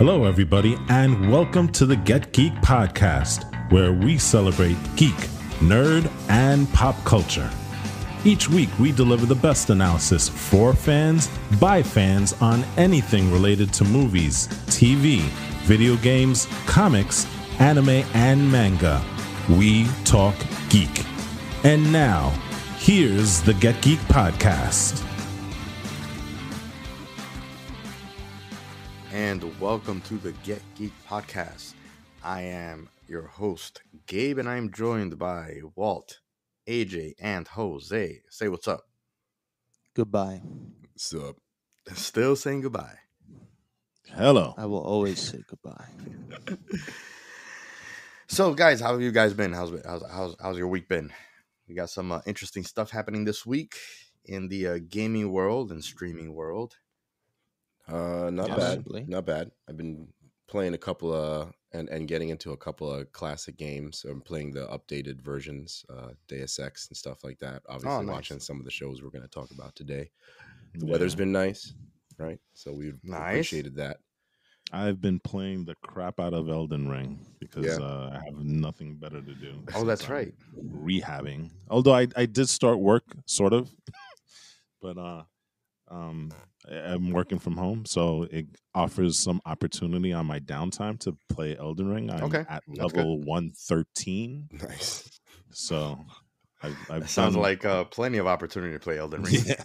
Hello, everybody, and welcome to the Get Geek podcast, where we celebrate geek, nerd, and pop culture. Each week, we deliver the best analysis for fans, by fans, on anything related to movies, TV, video games, comics, anime, and manga. We talk geek. And now, here's the Get Geek podcast. And welcome to the Get Geek podcast. I am your host, Gabe, and I'm joined by Walt, AJ, and Jose. Say what's up. Goodbye. What's up? Still saying goodbye. Hello. I will always say goodbye. So, guys, how have you guys been? How's your week been? We got some interesting stuff happening this week in the gaming world and streaming world. Not bad. I've been playing a couple of and getting into a couple of classic games. I'm playing the updated versions, Deus Ex and stuff like that. Obviously, nice. Watching some of the shows we're going to talk about today. The weather's been nice, right? So we've appreciated that. I've been playing the crap out of Elden Ring because I have nothing better to do. Oh, that's right. Rehabbing. Although I did start work, sort of, but I'm working from home, so it offers some opportunity on my downtime to play Elden Ring. I'm at level 113. Nice. So I've sounds like plenty of opportunity to play Elden Ring. Yeah.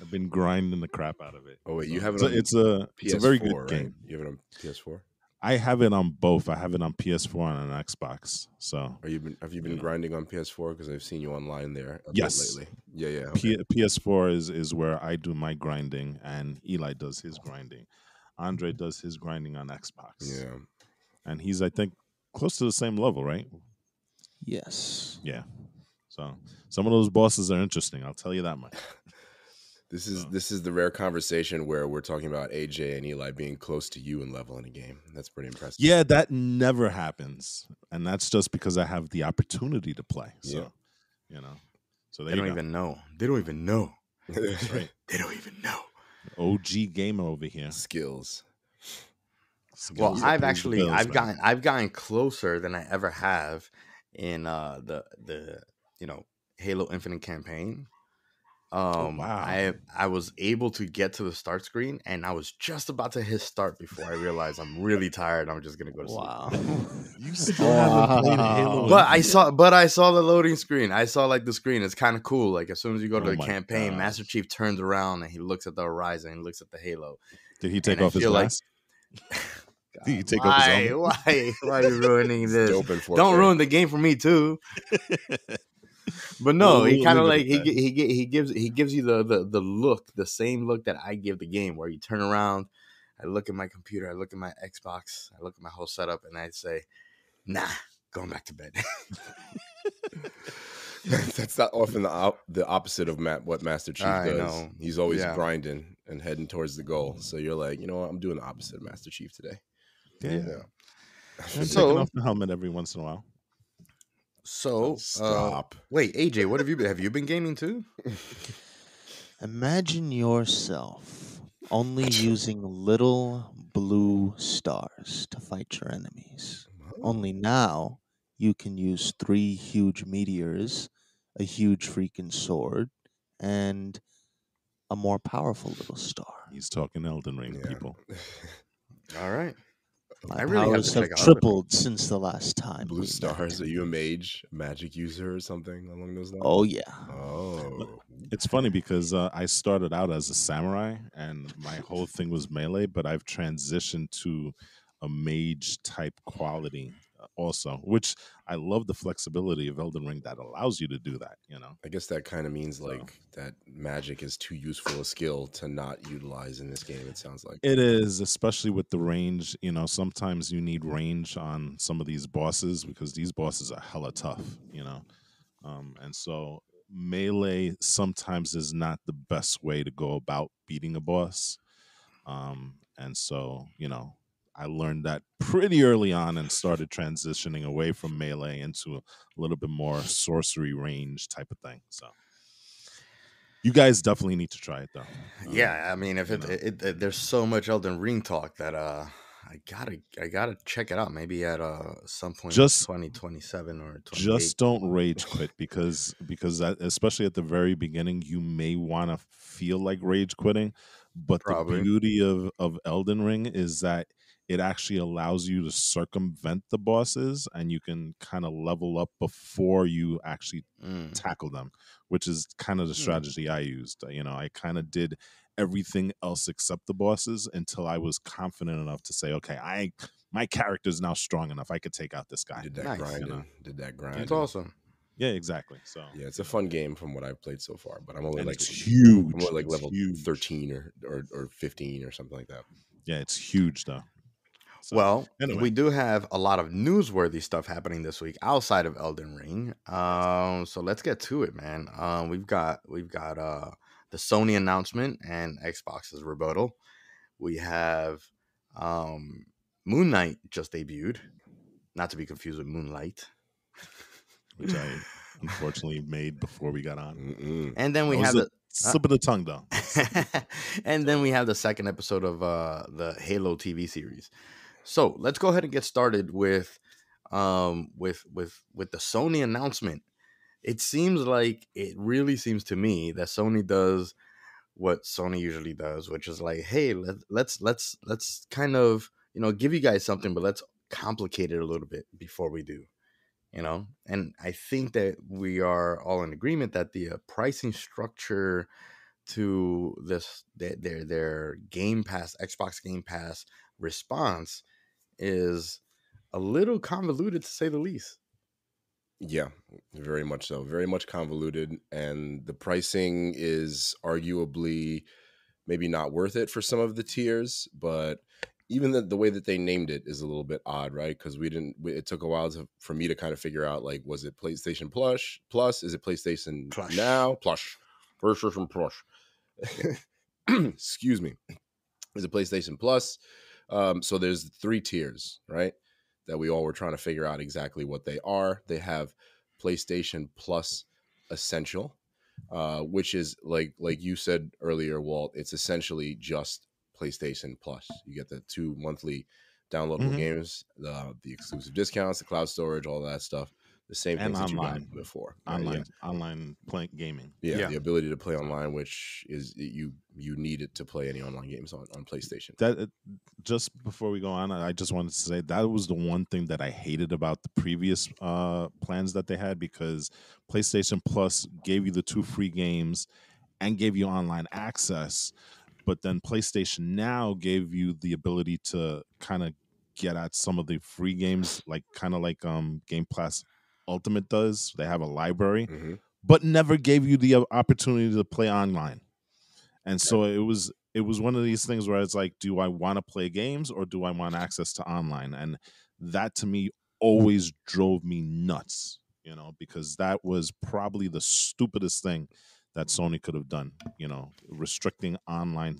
I've been grinding the crap out of it. Oh wait, you have it on it's a very good right? game. You have it on PS4? I have it on both. I have it on PS4 and on Xbox. So have you been grinding on PS4? Because I've seen you online there a bit lately. Yeah. Okay. PS4 is where I do my grinding, and Eli does his grinding. Andre does his grinding on Xbox. Yeah, and he's, I think, close to the same level, right? Yes. Yeah. So some of those bosses are interesting. I'll tell you that much. This is the rare conversation where we're talking about AJ and Eli being close to you in level in a game. That's pretty impressive. Yeah, that never happens, and that's just because I have the opportunity to play. So, so they don't even know. They don't even know. That's right. They don't even know. OG gamer over here. Skills. Well, I've gotten closer than I ever have in the Halo Infinite campaign. Wow. I was able to get to the start screen, and I was just about to hit start before I realized I'm really tired. I'm just gonna go to sleep. Wow. You still haven't played Halo. But I saw the loading screen. I saw the screen. It's kind of cool. Like as soon as you go to the campaign, gosh. Master Chief turns around and he looks at the horizon and looks at the Halo. Did he take off his mask? Did he take off his helmet? Why are you ruining this? Don't ruin the game for me too. But no, he kind of he gives you the look, the same look that I give the game, where you turn around, I look at my computer, I look at my Xbox, I look at my whole setup, and I say, "Nah, going back to bed." That's not often the opposite of what Master Chief does. Know. He's always grinding and heading towards the goal. So you're like, you know what? I'm doing the opposite of Master Chief today. Yeah. I'm taking off the helmet every once in a while. So, stop. Wait, AJ, what have you been? Have you been gaming too? Imagine yourself only using little blue stars to fight your enemies. Only now you can use 3 huge meteors, a huge freaking sword, and a more powerful little star. He's talking Elden Ring, people. All right. My powers have tripled since the last time. Blue stars. Are you a mage, a magic user, or something along those lines? Oh yeah. Oh, it's funny because I started out as a samurai, and my whole thing was melee. But I've transitioned to a mage type quality also, which I love the flexibility of Elden Ring that allows you to do that. I guess that kind of means that magic is too useful a skill to not utilize in this game. It sounds like it is, especially with the range. Sometimes you need range on some of these bosses because these bosses are hella tough. And so melee sometimes is not the best way to go about beating a boss. And so I learned that pretty early on and started transitioning away from melee into a little bit more sorcery range type of thing. So You guys definitely need to try it though. Yeah, I mean, if there's so much Elden Ring talk that I gotta check it out. Maybe at some point in 2027 or 28. Just don't rage quit because especially at the very beginning, you may want to feel like rage quitting. But Probably. the beauty of Elden Ring is that it actually allows you to circumvent the bosses, and you can kind of level up before you actually tackle them, which is kind of the strategy I used. I kind of did everything else except the bosses until I was confident enough to say, okay, my character's now strong enough. I could take out this guy. Did that grind. That's awesome. Yeah, exactly. So yeah, it's a fun game from what I've played so far. But I'm only it's huge. I'm only level 13 or 15 or something like that. Yeah, it's huge though. So, well, anyway. We do have a lot of newsworthy stuff happening this week outside of Elden Ring. So let's get to it, man. We've got the Sony announcement and Xbox's rebuttal. We have Moon Knight just debuted, not to be confused with Moonlight, which I unfortunately made before we got on. And then we have the slip of the tongue though. And then we have the second episode of the Halo TV series. So let's go ahead and get started with the Sony announcement. It really seems to me that Sony does what Sony usually does, which is like, hey, let's kind of, give you guys something, but let's complicate it a little bit before we do, And I think that we are all in agreement that the pricing structure to their Game Pass, Xbox Game Pass response is a little convoluted, to say the least. Yeah, very much so. Very much convoluted. And the pricing is arguably maybe not worth it for some of the tiers, but even the way that they named it is a little bit odd, right? Because it took a while for me to kind of figure out, like, was it PlayStation Plus? Is it PlayStation Plush. Now? Plush. PlayStation Plush. Excuse me. Is it PlayStation Plus? So there's 3 tiers, right? That we all were trying to figure out exactly what they are. They have PlayStation Plus Essential, which is like you said earlier, Walt, it's essentially just PlayStation Plus. You get the 2 monthly downloadable games, the exclusive discounts, the cloud storage, all that stuff. The same things that you got before. Online playing gaming. Yeah, the ability to play online, which is you need it to play any online games on PlayStation. That just before we go on, I just wanted to say that was the one thing that I hated about the previous plans that they had, because PlayStation Plus gave you the 2 free games and gave you online access, but then PlayStation Now gave you the ability to kind of get at some of the free games, like Game Pass Ultimate does. They have a library, but never gave you the opportunity to play online. And so it was one of these things where it's like, do I want to play games or do I want access to online? And that to me always drove me nuts, because that was probably the stupidest thing that Sony could have done, restricting online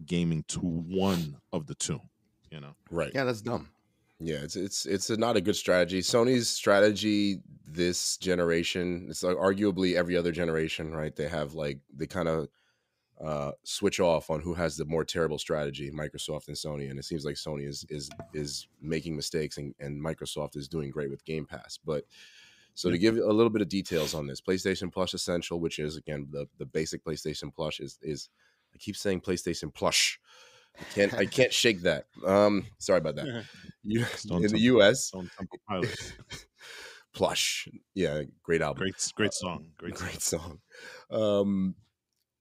gaming to one of the 2, Right. Yeah, that's dumb. Yeah, it's not a good strategy. Sony's strategy this generation, it's like arguably every other generation, right? They have they kind of switch off on who has the more terrible strategy, Microsoft and Sony, and it seems like Sony is making mistakes and Microsoft is doing great with Game Pass. But to give a little bit of details on this, PlayStation Plus Essential, which is again the basic PlayStation Plus is I keep saying PlayStation Plush. I can't shake that. Sorry about that. In the US, Plush. Yeah, great album. Great song. Great song.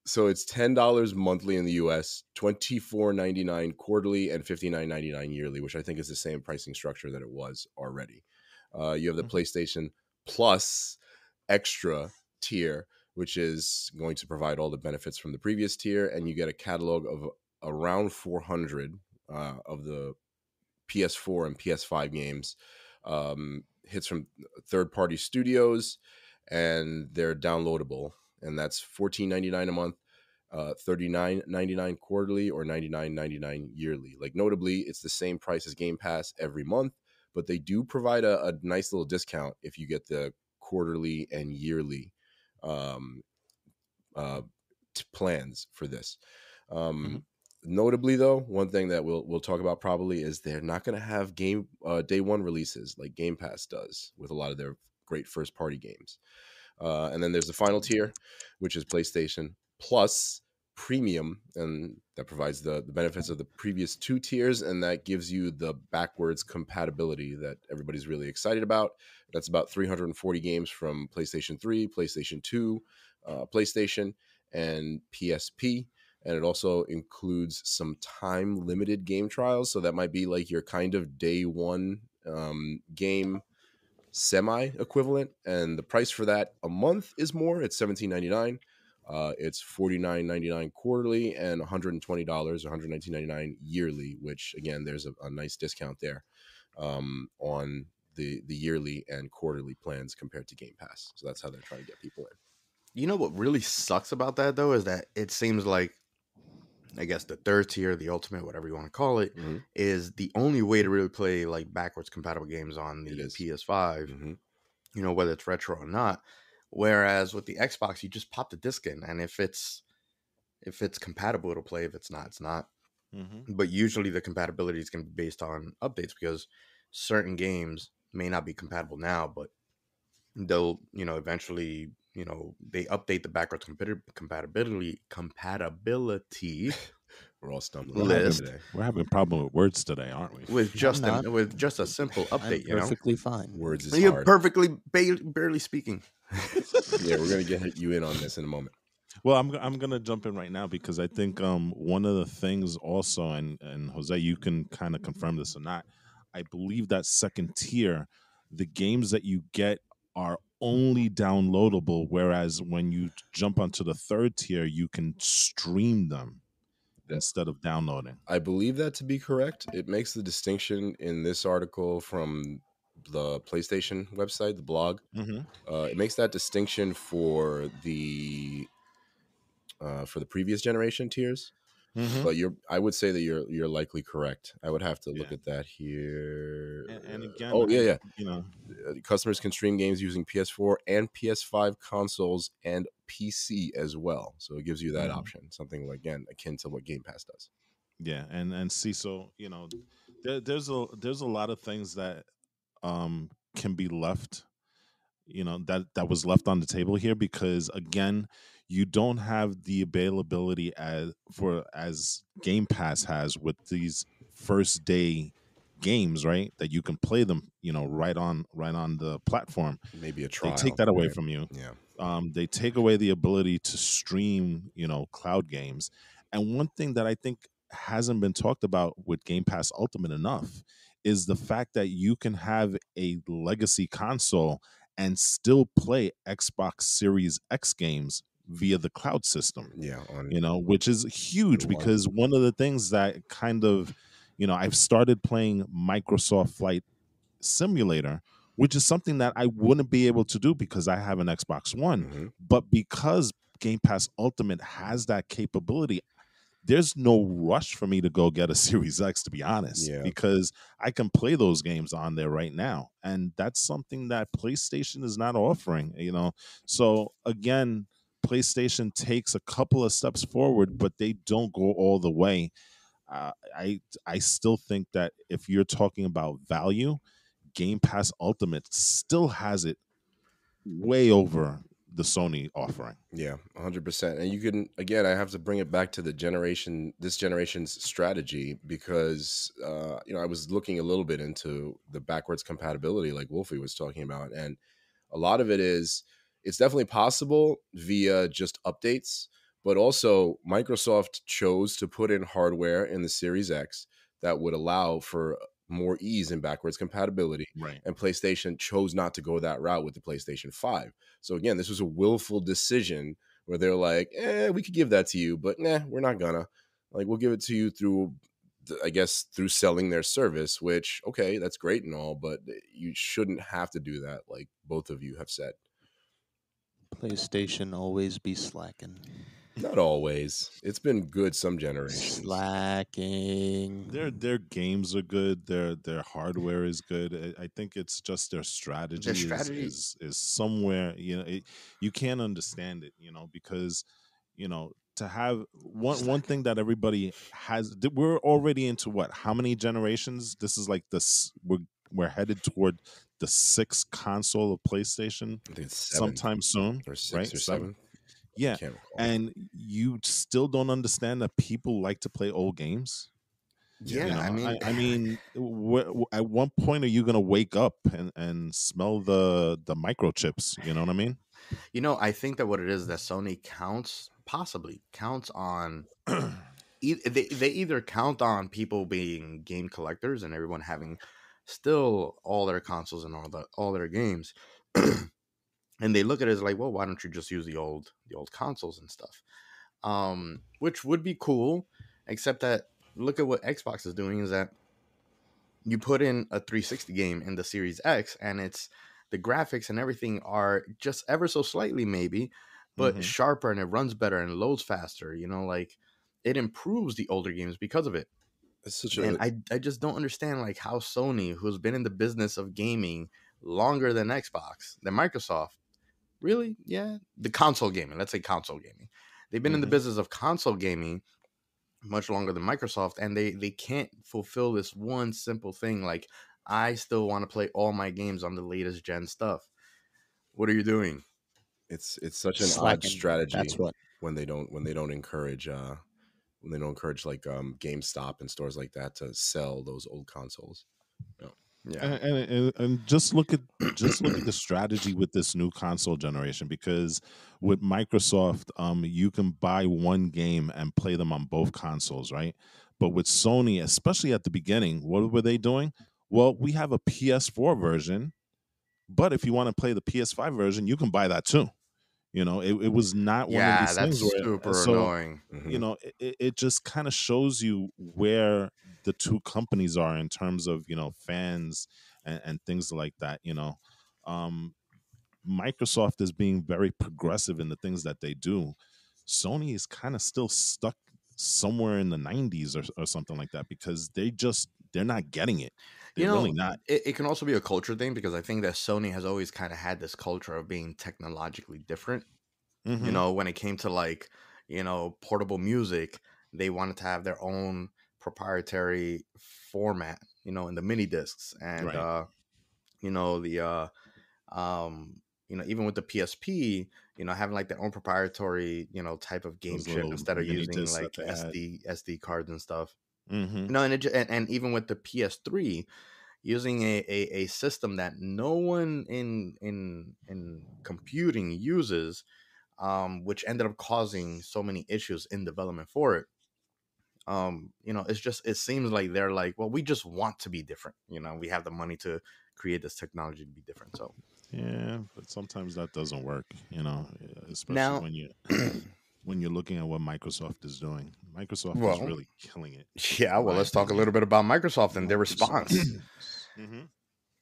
So it's $10 monthly in the US, $24.99 quarterly, and $59.99 yearly, which I think is the same pricing structure that it was already. You have the PlayStation Plus Extra tier, which is going to provide all the benefits from the previous tier, and you get a catalog of around 400 of the PS4 and PS5 games, hits from third-party studios, and they're downloadable. And that's $14.99 a month, $39.99 quarterly, or $99.99 yearly. Notably, it's the same price as Game Pass every month, but they do provide a nice little discount if you get the quarterly and yearly plans for this. Notably, though, one thing that we'll talk about probably is they're not going to have day one releases like Game Pass does with a lot of their great first party games. And then there's the final tier, which is PlayStation Plus Premium, and that provides the benefits of the previous two tiers, and that gives you the backwards compatibility that everybody's really excited about. That's about 340 games from PlayStation 3, PlayStation 2, PlayStation, and PSP. And it also includes some time-limited game trials, so that might be like your kind of day one game semi-equivalent, and the price for that a month is more. It's $17.99. It's $49.99 quarterly and $120 or $119.99 yearly, which again, there's a nice discount there on the yearly and quarterly plans compared to Game Pass. So that's how they're trying to get people in. You know what really sucks about that though is that it seems like, I guess the third tier, the ultimate, whatever you want to call it, is the only way to really play like backwards compatible games on the PS5. You know, whether it's retro or not. Whereas with the Xbox, you just pop the disc in, and if it's compatible, it'll play. If it's not, it's not. But usually the compatibility is going to be based on updates, because certain games may not be compatible now, but they'll, eventually, they update the backwards compatibility. We're all stumbling today. We're having a problem with words today, aren't we? With just a simple update, I'm perfectly fine. Words is You're hard. perfectly barely speaking. Yeah, we're gonna get you in on this in a moment. Well, I'm gonna jump in right now because I think one of the things also, and Jose, you can kind of confirm this or not. I believe that second tier, the games that you get are only downloadable, whereas when you jump onto the third tier, you can stream them instead of downloading. I believe that to be correct. It makes the distinction in this article from the PlayStation website, the blog. It makes that distinction for the previous generation tiers. But I would say that you're likely correct. I would have to look at that here. And again, customers can stream games using PS4 and PS5 consoles and PC as well. So it gives you that option, something again akin to what Game Pass does. Yeah, and see, so there's a lot of things that can be left, that was left on the table here, because again, you don't have the availability as Game Pass has with these first day games, right? That you can play them, right on the platform. Maybe a trial. They take that away from you. Yeah. They take away the ability to stream, cloud games. And one thing that I think hasn't been talked about with Game Pass Ultimate enough is the fact that you can have a legacy console and still play Xbox Series X games via the cloud system. Yeah. Which is huge, because one of the things that kind of, I've started playing Microsoft Flight Simulator, which is something that I wouldn't be able to do because I have an Xbox One. But because Game Pass Ultimate has that capability, there's no rush for me to go get a Series X, to be honest, because I can play those games on there right now. And that's something that PlayStation is not offering, So again, PlayStation takes a couple of steps forward, but they don't go all the way. I still think that if you're talking about value, Game Pass Ultimate still has it way over the Sony offering. Yeah, 100%. And you can, again, I have to bring it back to this generation's strategy, because I was looking a little bit into the backwards compatibility like Wolfie was talking about, and a lot of it is, it's definitely possible via just updates, but also Microsoft chose to put in hardware in the Series X that would allow for more ease in backwards compatibility. Right. And PlayStation chose not to go that route with the PlayStation 5. So again, this was a willful decision where they're like, we could give that to you, but we're not gonna. Like, we'll give it to you through selling their service, which, okay, that's great and all, but you shouldn't have to do that, like both of you have said. PlayStation always be slacking. Not always. It's been good some generations. Slacking. Their games are good. Their hardware is good. I think it's just their strategy, is somewhere. You can't understand it. Because to have one thing that everybody has. We're already into what? How many generations? This is like this. We're headed toward the sixth console of PlayStation. I think it's sometime soon, or six right? or seven. Yeah, and you still don't understand that people like to play old games. Yeah, I mean, at one point are you gonna wake up and smell the microchips? You know what I mean? I think that what it is that Sony possibly counts on. They either count on people being game collectors and everyone having still all their consoles and all their games, and they look at it as like, well, why don't you just use the old consoles and stuff, which would be cool, except that look at what Xbox is doing is that you put in a 360 game in the Series X and the graphics and everything are just ever so slightly maybe, but sharper, and it runs better and loads faster. Like it improves the older games because of it. And I just don't understand like how Sony, who's been in the business of gaming longer than Xbox, than Microsoft, really, the console gaming. Let's say console gaming. They've been in the business of console gaming much longer than Microsoft, and they can't fulfill this one simple thing. Like, I still want to play all my games on the latest gen stuff. What are you doing? It's such an odd strategy. That's what when they don't encourage like GameStop and stores like that to sell those old consoles. Yeah, and just look at the strategy with this new console generation, because with Microsoft, you can buy one game and play them on both consoles, right? But with Sony, especially at the beginning, what were they doing? Well, we have a PS4 version, but if you want to play the PS5 version, you can buy that too. It was not one of these things where super annoying. It just kind of shows you where the two companies are in terms of fans and things like that. Microsoft is being very progressive in the things that they do. Sony is kind of still stuck somewhere in the 90s or something like that, because they're not getting it. They're really not. It can also be a culture thing, because I think that Sony has always kind of had this culture of being technologically different. When it came to like, portable music, they wanted to have their own proprietary format, in the mini discs, and right. Even with the PSP, having like their own proprietary, type of game chip instead of using like SD cards and stuff. And even with the PS3, using a system that no one in computing uses, which ended up causing so many issues in development for it. It seems like they're like, well, we just want to be different. We have the money to create this technology to be different. So yeah, but sometimes that doesn't work. Especially when you're looking at what Microsoft is doing. Microsoft is really killing it. Yeah, well, let's talk a little bit about Microsoft and their response.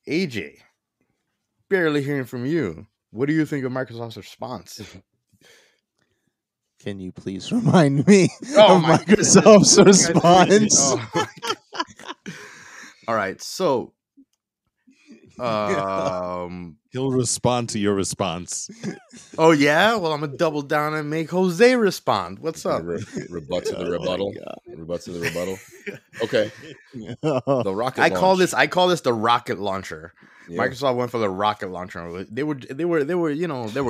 AJ, barely hearing from you. What do you think of Microsoft's response? Can you please remind me of Microsoft's response? All right, so he'll respond to your response. Oh yeah, well, I'm gonna double down and make Jose respond. What's up? Rebut to the rebuttal. Rebut to the rebuttal. Okay. The rocket. I call this the rocket launcher. Yeah. Microsoft went for the rocket launcher. They were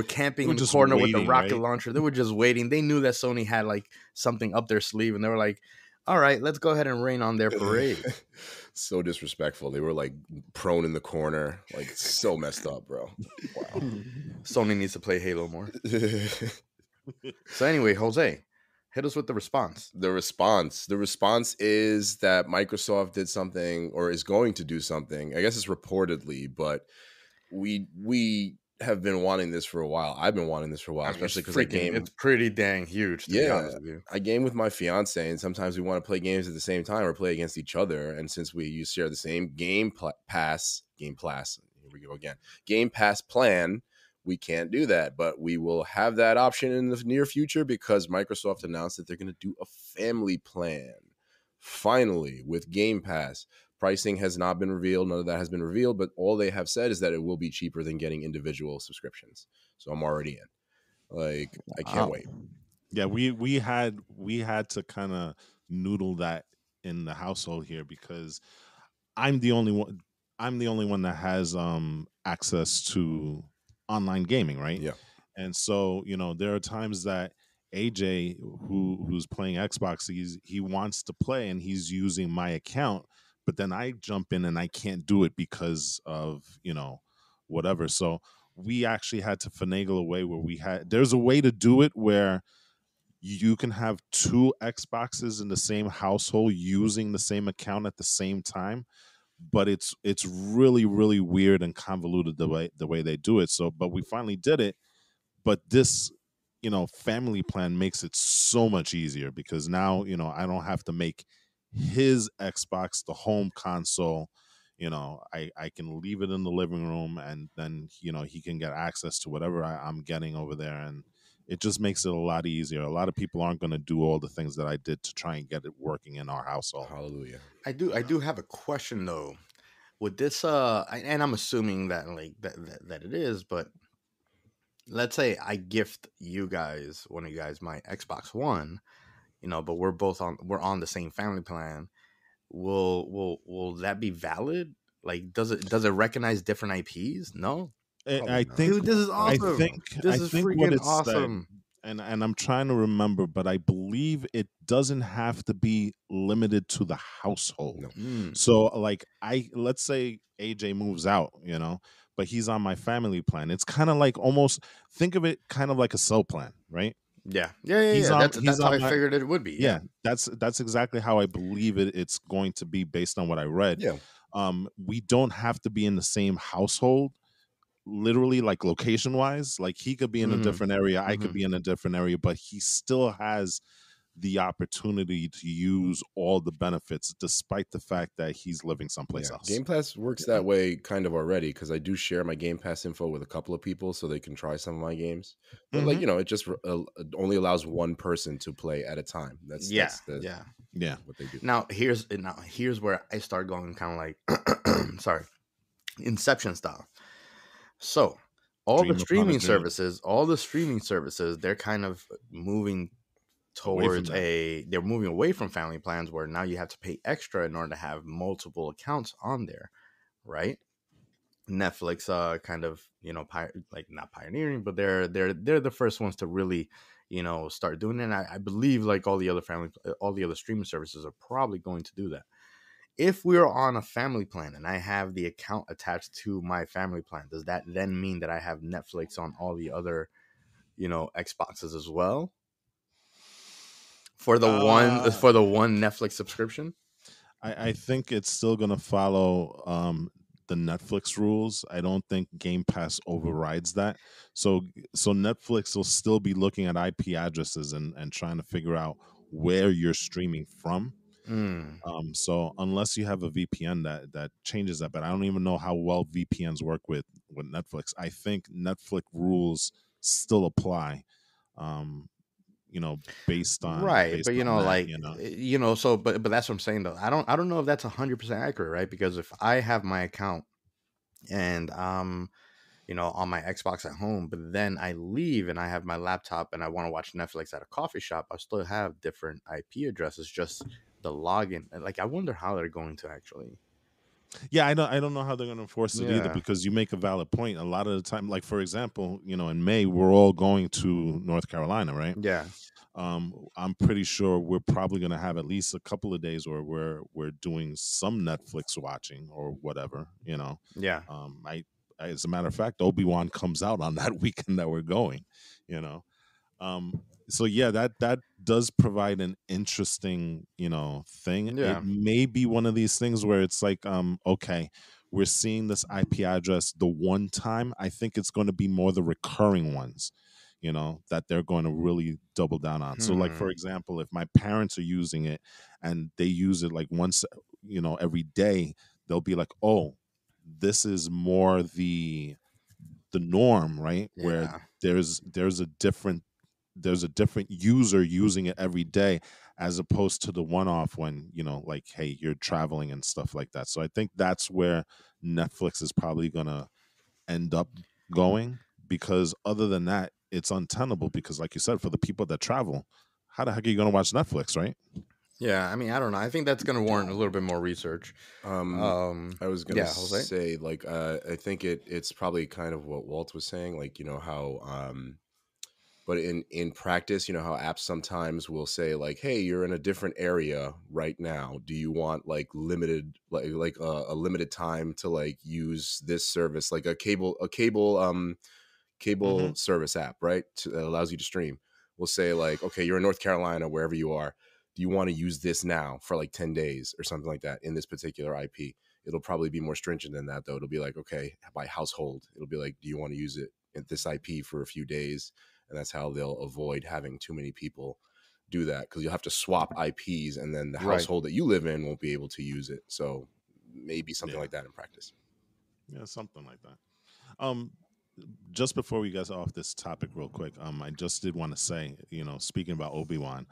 camping in the corner with the rocket launcher. They were just waiting. They knew that Sony had like something up their sleeve, and they were like, "All right, let's go ahead and rain on their parade." So disrespectful. They were like prone in the corner, like so messed up, bro. Wow. Sony needs to play Halo more. So anyway, Jose, hit us with the response. The response is that Microsoft did something, or is going to do something. I guess it's reportedly, but we have been wanting this for a while. I've been wanting this for a while, especially because it's pretty dang huge, to be honest with you. I game with my fiance, and sometimes we want to play games at the same time or play against each other. And since we share the same Game Pass, here we go again, Game Pass plan, we can't do that. But we will have that option in the near future, because Microsoft announced that they're going to do a family plan. Finally, with Game Pass. Pricing has not been revealed. None of that has been revealed, but all they have said is that it will be cheaper than getting individual subscriptions. So I'm already in. Like, I can't wait. Yeah, we had to kind of noodle that in the household here because I'm the only one. I'm the only one that has access to online gaming, right? Yeah. And so there are times that AJ, who's playing Xbox, he wants to play and he's using my account, but then I jump in and I can't do it because of whatever. So we actually had to finagle a way where there's a way to do it where you can have two Xboxes in the same household using the same account at the same time, but it's really really weird and convoluted the way they do it. So but we finally did it. But this family plan makes it so much easier because now I don't have to make his Xbox the home console. I can leave it in the living room and then he can get access to whatever I'm getting over there, and it just makes it a lot easier. A lot of people aren't going to do all the things that I did to try and get it working in our household. Hallelujah. I do have a question though. With this and I'm assuming that like that it is, but let's say I gift you guys, one of you guys, my Xbox One, but we're on the same family plan. Will that be valid? Like, does it recognize different IPs? No. I think Dude, this is awesome. This is what freaking it said, awesome. and I'm trying to remember, but I believe it doesn't have to be limited to the household. No. So like let's say AJ moves out, but he's on my family plan. It's kind of like almost think of it kind of like a cell plan, right? Yeah. That's how I figured it would be. Yeah, that's exactly how I believe it's going to be based on what I read. Yeah. We don't have to be in the same household, literally, like location wise. Like he could be in a different area, I could be in a different area, but he still has the opportunity to use all the benefits despite the fact that he's living someplace else. Game Pass works that way kind of already because I do share my Game Pass info with a couple of people so they can try some of my games. But like, it just only allows one person to play at a time. That's what they do. Now here's where I start going kind of like sorry, Inception style. So all the streaming services, they're kind of moving towards they're moving away from family plans where now you have to pay extra in order to have multiple accounts on there, right? Netflix kind of like not pioneering, but they're the first ones to really start doing it. And I believe like all the other streaming services are probably going to do that. If we're on a family plan and I have the account attached to my family plan, does that then mean that I have Netflix on all the other Xboxes as well? For the one Netflix subscription? I think it's still going to follow the Netflix rules. I don't think Game Pass overrides that. So Netflix will still be looking at IP addresses and trying to figure out where you're streaming from. So unless you have a VPN that changes that, but I don't even know how well VPNs work with Netflix. I think Netflix rules still apply. Based on right, but that, so but that's what I'm saying though. I don't know if that's 100% accurate, right? Because if I have my account and on my Xbox at home, but then I leave and I have my laptop and I want to watch Netflix at a coffee shop, I still have different IP addresses, just the login. Like I wonder how they're going to actually. Yeah, I don't know how they're going to enforce it either, because you make a valid point. A lot of the time, like for example, in May we're all going to North Carolina, right? Yeah. I'm pretty sure we're probably going to have at least a couple of days where we're doing some Netflix watching or whatever, Yeah. As a matter of fact, Obi-Wan comes out on that weekend that we're going, so yeah, that does provide an interesting, thing. Yeah. It may be one of these things where it's like, okay, we're seeing this IP address the one time. I think it's going to be more the recurring ones, that they're going to really double down on. So like, for example, if my parents are using it and they use it like once, every day, they'll be like, oh, this is more the norm, right? Yeah. Where there's a different user using it every day, as opposed to the one-off when like, hey, you're traveling and stuff like that. So I think that's where Netflix is probably gonna end up going, because other than that, it's untenable because, like you said, for the people that travel, how the heck are you going to watch Netflix, right? Yeah, I mean, I don't know. I think that's going to warrant a little bit more research. I was gonna say, like, I think it's probably kind of what Walt was saying, like, how, but in practice, how apps sometimes will say, like, hey, you're in a different area right now. Do you want like limited, like a limited time to like use this service, like a cable service app, right? That allows you to stream. We'll say like, okay, you're in North Carolina, wherever you are. Do you want to use this now for like 10 days or something like that in this particular IP? It'll probably be more stringent than that, though. It'll be like, okay, by household, it'll be like, do you want to use it at this IP for a few days? And that's how they'll avoid having too many people do that, because you'll have to swap IPs, and then the household that you live in won't be able to use it. So maybe something like that in practice. Yeah, something like that. Just before we get off this topic real quick, I just did want to say, speaking about Obi-Wan,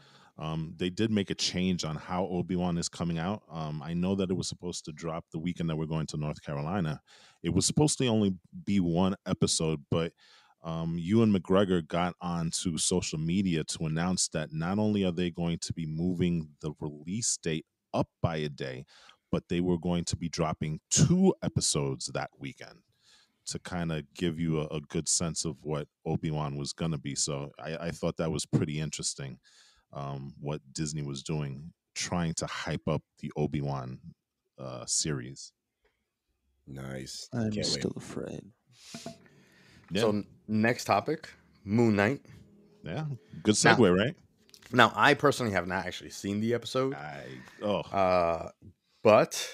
they did make a change on how Obi-Wan is coming out. I know that it was supposed to drop the weekend that we're going to North Carolina. It was supposed to only be one episode, but Ewan McGregor got onto social media to announce that not only are they going to be moving the release date up by a day, but they were going to be dropping 2 episodes that weekend to kind of give you a good sense of what Obi-Wan was going to be. So I thought that was pretty interesting, what Disney was doing, trying to hype up the Obi-Wan series. Nice. I'm still afraid. Yeah. So next topic, Moon Knight. Yeah, good segue, right? Now, I personally have not actually seen the episode. But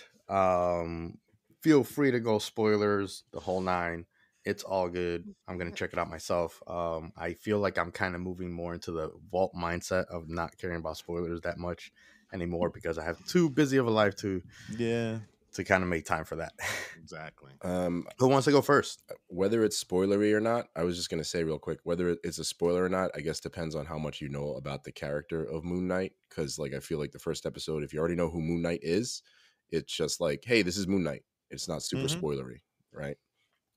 feel free to go spoilers, the whole 9. It's all good. I'm going to check it out myself. I feel like I'm kind of moving more into the Vault mindset of not caring about spoilers that much anymore, because I have too busy of a life to kind of make time for that. Exactly. Who wants to go first? Whether it's spoilery or not, I was just going to say real quick, whether it's a spoiler or not, I guess depends on how much you know about the character of Moon Knight. Because like, I feel like the first episode, if you already know who Moon Knight is, it's just like, hey, this is Moon Knight. It's not super spoilery, right?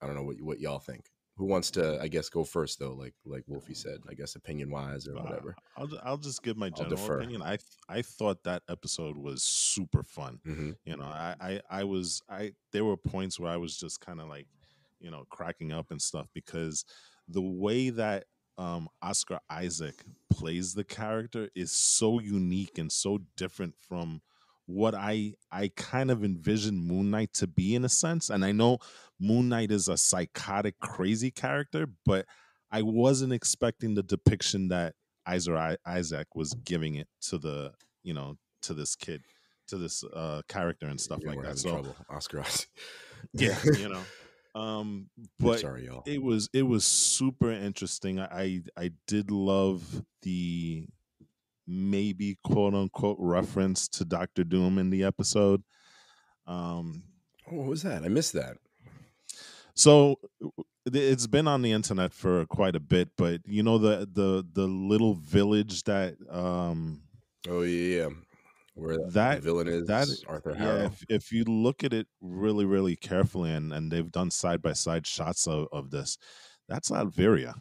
I don't know what y'all think. Who wants to, I guess, go first though? Like Wolfie said, I guess opinion wise or whatever. I'll just give my general opinion. I thought that episode was super fun. There were points where I was just kind of like, cracking up and stuff, because the way that Oscar Isaac plays the character is so unique and so different from what I kind of envisioned Moon Knight to be, in a sense. And I know Moon Knight is a psychotic, crazy character, but I wasn't expecting the depiction that Isaac was giving it to the, to this kid, to this character and stuff like that. So trouble. Oscar Isaac. Yeah, but sorry, y'all. It was super interesting. I did love the maybe quote unquote reference to Dr. Doom in the episode. What was that? I missed that. So it's been on the internet for quite a bit, but the little village that oh yeah, where the villain is Arthur Harrow. Yeah, if you look at it really, really carefully, and they've done side by side shots of this, that's Latveria.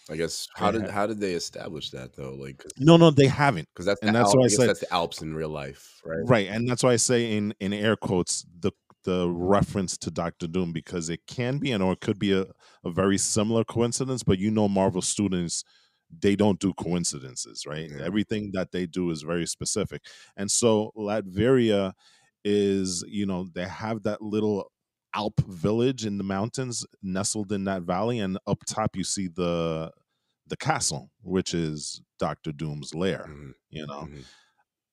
I guess how did they establish that though? Like, no, they haven't, because that's why I said that's the Alps in real life, right? Right, and that's why I say in air quotes the reference to Dr. Doom, because it can be or it could be a very similar coincidence, but Marvel students, they don't do coincidences, right? Yeah. Everything that they do is very specific, and so Latveria is they have that little Alp village in the mountains nestled in that valley, and up top you see the castle, which is Dr. Doom's lair.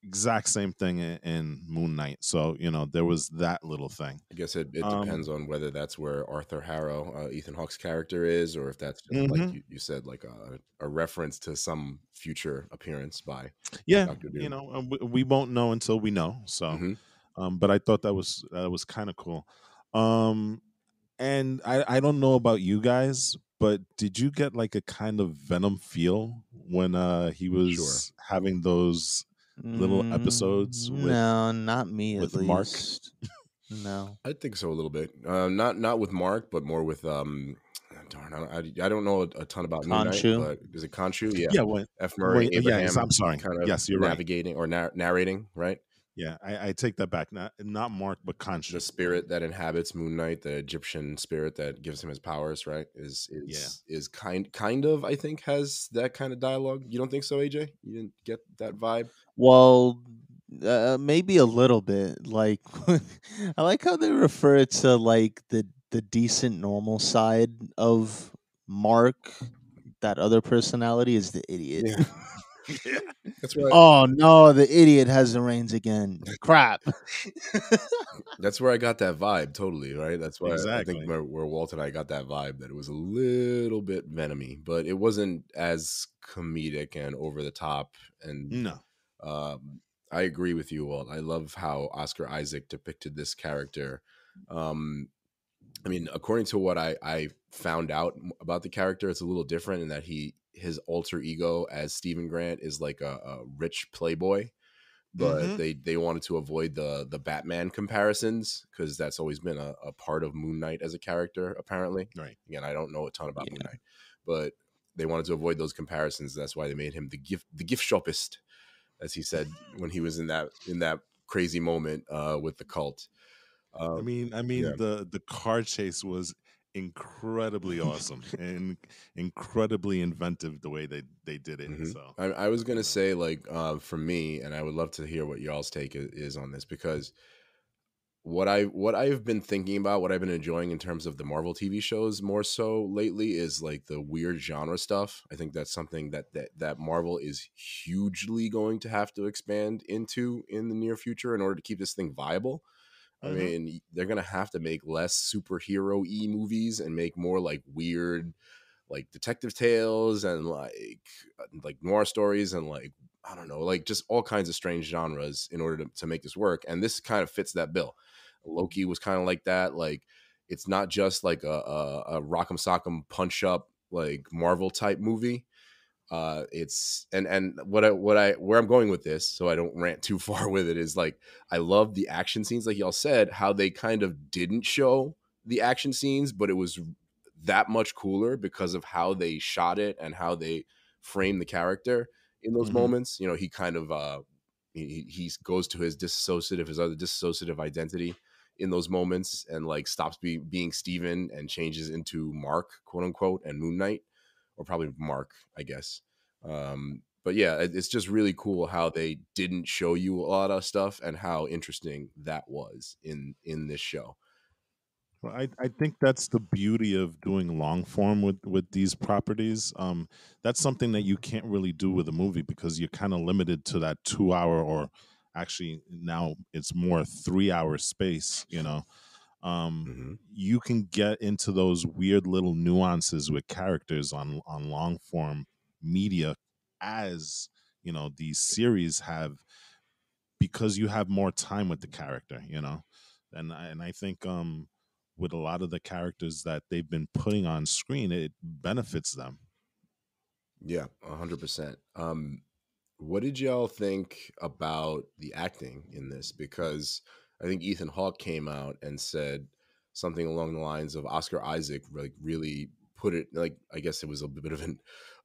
Exact same thing in Moon Knight. So there was that little thing. I guess it depends on whether that's where Arthur Harrow, Ethan Hawke's character, is, or if that's just like you said, like a reference to some future appearance by Dr. Doom. We won't know until we know. So but I thought that was kind of cool. And I don't know about you guys, but did you get like a kind of Venom feel when he was having those little episodes with, no, not me, with at Mark? Least. No, I think so a little bit. Not with Mark, but more with darn, I don't know a ton about Moon Knight, Khonshu. but is it Khonshu? Yeah. Yeah, F. Murray Abraham. I'm sorry. Kind of Yes, you're right. navigating or narrating, right? Yeah, I take that back. Not Mark, but The Khonshu. spirit that inhabits Moon Knight, the Egyptian spirit that gives him his powers, right? Is kind of, I think, has that kind of dialogue. You don't think so, AJ? You didn't get that vibe? Well, maybe a little bit. Like, I like how they refer to like the decent, normal side of Mark. That other personality is the idiot. Yeah. Yeah. That's right. Oh no, the idiot has the reins again. Crap. That's where I got that vibe, totally, right? That's why I think Exactly. where Walt and I got that vibe, that it was a little bit venomy, but it wasn't as comedic and over the top. And No. I agree with you, Walt. I love how Oscar Isaac depicted this character. I mean, according to what I found out about the character, it's a little different in that his alter ego as Stephen Grant is like a rich playboy, but they wanted to avoid the Batman comparisons because that's always been a part of Moon Knight as a character, apparently. Right. Again, I don't know a ton about Moon Knight, but they wanted to avoid those comparisons. That's why they made him the gift shopist, as he said when he was in that crazy moment with the cult. I mean, yeah. the car chase was incredibly awesome and incredibly inventive the way they did it. So I was gonna say, like, for me, and I would love to hear what y'all's take is on this, because what I've been thinking about, what I've been enjoying in terms of the Marvel TV shows more so lately is like the weird genre stuff. I think that's something that Marvel is hugely going to have to expand into in the near future in order to keep this thing viable. I mean, they're gonna have to make less superhero-y movies and make more like weird, like detective tales and like noir stories and like, I don't know, like just all kinds of strange genres in order to make this work. And this kind of fits that bill. Loki was kind of like that. Like, it's not just like a rock'em sock'em punch up like Marvel type movie. It's and where I'm going with this, so I don't rant too far with it, is like, I love the action scenes, like y'all said, how they kind of didn't show the action scenes, but it was that much cooler because of how they shot it and how they framed the character in those moments. You know, he kind of he goes to his other dissociative identity in those moments and like stops being Steven and changes into Mark, quote unquote, and Moon Knight, or probably Mark, I guess. But yeah, it's just really cool how they didn't show you a lot of stuff and how interesting that was in this show. Well, I think that's the beauty of doing long form with these properties. That's something that you can't really do with a movie because you're kind of limited to that 2 hour, or actually now it's more 3 hour space. You know, you can get into those weird little nuances with characters on long form media, as you know these series have, because you have more time with the character. You know, and I think with a lot of the characters that they've been putting on screen, it benefits them. Yeah, 100%. What did y'all think about the acting in this? Because I think Ethan Hawke came out and said something along the lines of Oscar Isaac like really put it, like, I guess it was a bit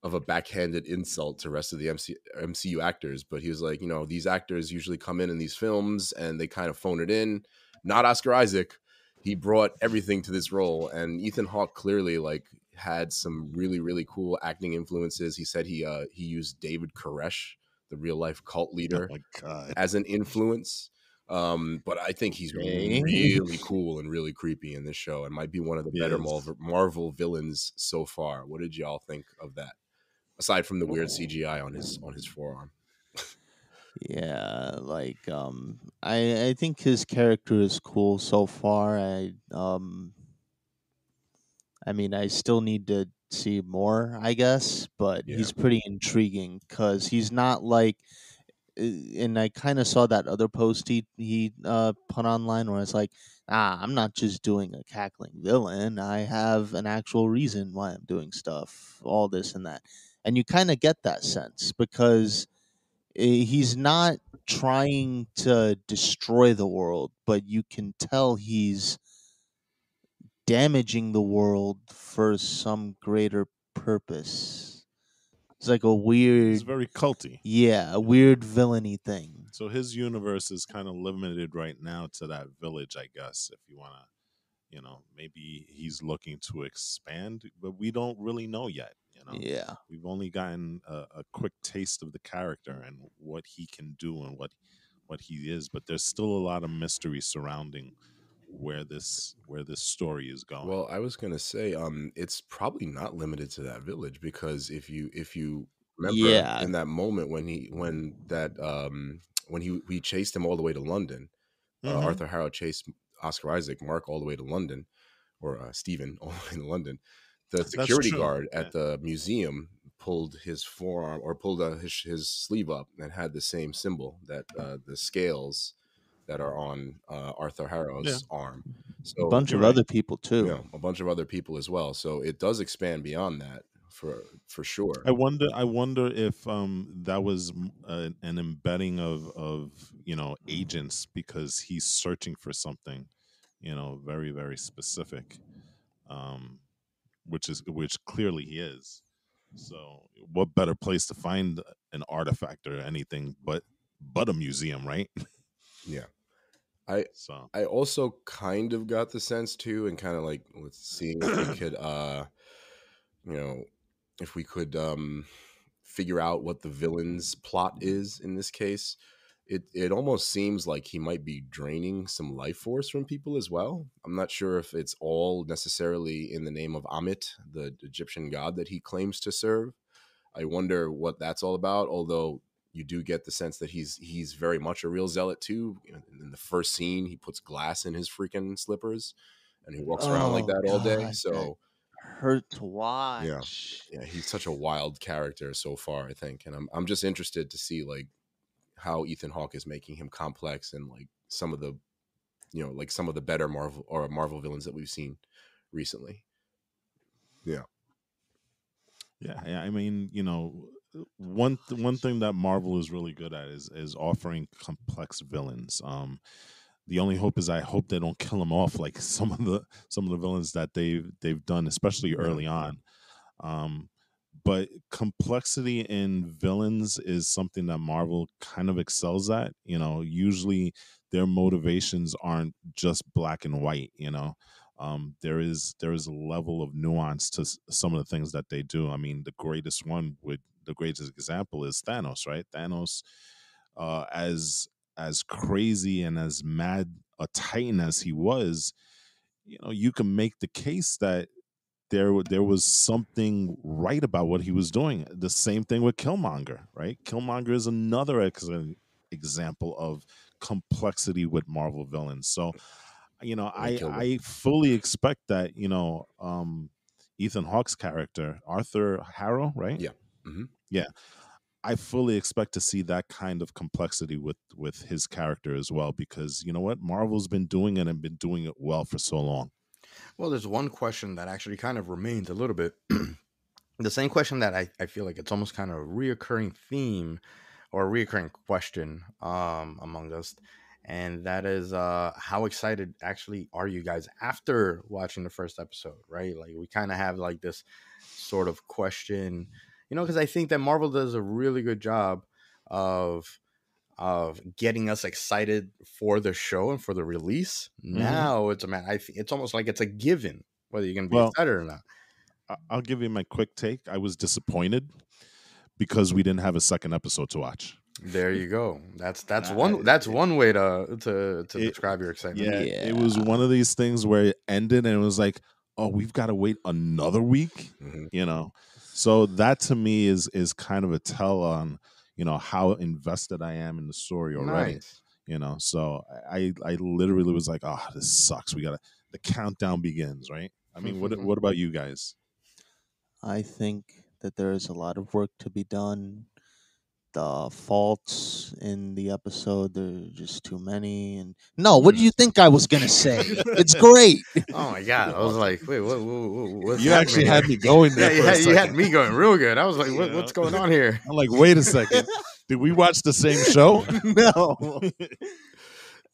of a backhanded insult to the rest of the MCU actors, but he was like, you know, these actors usually come in these films and they kind of phone it in. Not Oscar Isaac. He brought everything to this role, and Ethan Hawke clearly like had some really, really cool acting influences. He said he used David Koresh, the real life cult Oh leader, my god! as an influence. But I think he's really cool and really creepy in this show, and might be one of the better Marvel villains so far. What did y'all think of that? Aside from the weird CGI on his forearm. Yeah, like I think his character is cool so far. I mean, I still need to see more, I guess, but he's pretty intriguing cuz he's not like and I kind of saw that other post he put online where it's like, I'm not just doing a cackling villain. I have an actual reason why I'm doing stuff, all this and that. And you kind of get that sense because he's not trying to destroy the world, but you can tell he's damaging the world for some greater purpose. It's like a weird... He's very culty. Yeah, a weird villainy thing. So his universe is kind of limited right now to that village, I guess, if you want to, maybe he's looking to expand, but we don't really know yet. Yeah. We've only gotten a quick taste of the character and what he can do and what he is, but there's still a lot of mystery surrounding where this story is going. Well, I was gonna say, it's probably not limited to that village, because if you remember in that moment when we chased him all the way to London, Arthur Harrow chased Oscar Isaac, Mark, all the way to London, or Stephen all the way to London. The security guard at the museum pulled his forearm, or pulled his sleeve up, and had the same symbol, that the scales that are on Arthur Harrow's arm. So a bunch of other people too. Yeah, a bunch of other people as well. So it does expand beyond that for sure. I wonder if that was an embedding of agents, because he's searching for something, very, very specific, which clearly he is. So what better place to find an artifact or anything but a museum, right? Yeah. I also kind of got the sense too, and kind of like, let's see if we could if we could figure out what the villain's plot is in this case. It almost seems like he might be draining some life force from people as well. I'm not sure if it's all necessarily in the name of Amit, the Egyptian god that he claims to serve. I wonder what that's all about, although you do get the sense that he's very much a real zealot too. In the first scene, he puts glass in his freaking slippers, and he walks around like that all day. So hurt to watch. Yeah, he's such a wild character so far, I think, and I'm just interested to see like how Ethan Hawke is making him complex, and like some of the some of the better Marvel villains that we've seen recently. Yeah. I mean, one thing that Marvel is really good at is offering complex villains. The only hope is I hope they don't kill them off like some of the villains that they've done, especially early on. But complexity in villains is something that Marvel kind of excels at. Usually their motivations aren't just black and white. There is a level of nuance to some of the things that they do. I mean, the greatest example is Thanos, right? Thanos, as crazy and as mad a Titan as he was, you can make the case that there was something right about what he was doing. The same thing with Killmonger, right? Killmonger is another excellent example of complexity with Marvel villains. So, I fully expect that, Ethan Hawke's character, Arthur Harrow, right? Yeah. Mm-hmm. Yeah. I fully expect to see that kind of complexity with his character as well, because you know what? Marvel's been doing it and been doing it well for so long. Well, there's one question that actually kind of remains a little bit the same question that I feel like it's almost kind of a reoccurring theme or a reoccurring question among us. And that is, how excited actually are you guys after watching the first episode, right? Like we kind of have like this sort of question, because I think that Marvel does a really good job of getting us excited for the show and for the release. Mm-hmm. Now it's it's almost like it's a given whether you're going to be excited or not. I'll give you my quick take. I was disappointed because we didn't have a second episode to watch. There you go. That's one way to describe your excitement. Yeah, it was one of these things where it ended and it was like, oh, we've got to wait another week. Mm-hmm. So that to me is kind of a tell on how invested I am in the story already. Nice. So I literally was like, oh, this sucks. The countdown begins, right? I mean, what about you guys? I think that there is a lot of work to be done. The faults in the episode, there are just too many. And what do you think I was gonna say? It's great. Oh my god! I was like, wait, what you actually had me going there. You had me going real good. I was like, what's going on here? I'm like, wait a second. Did we watch the same show? No.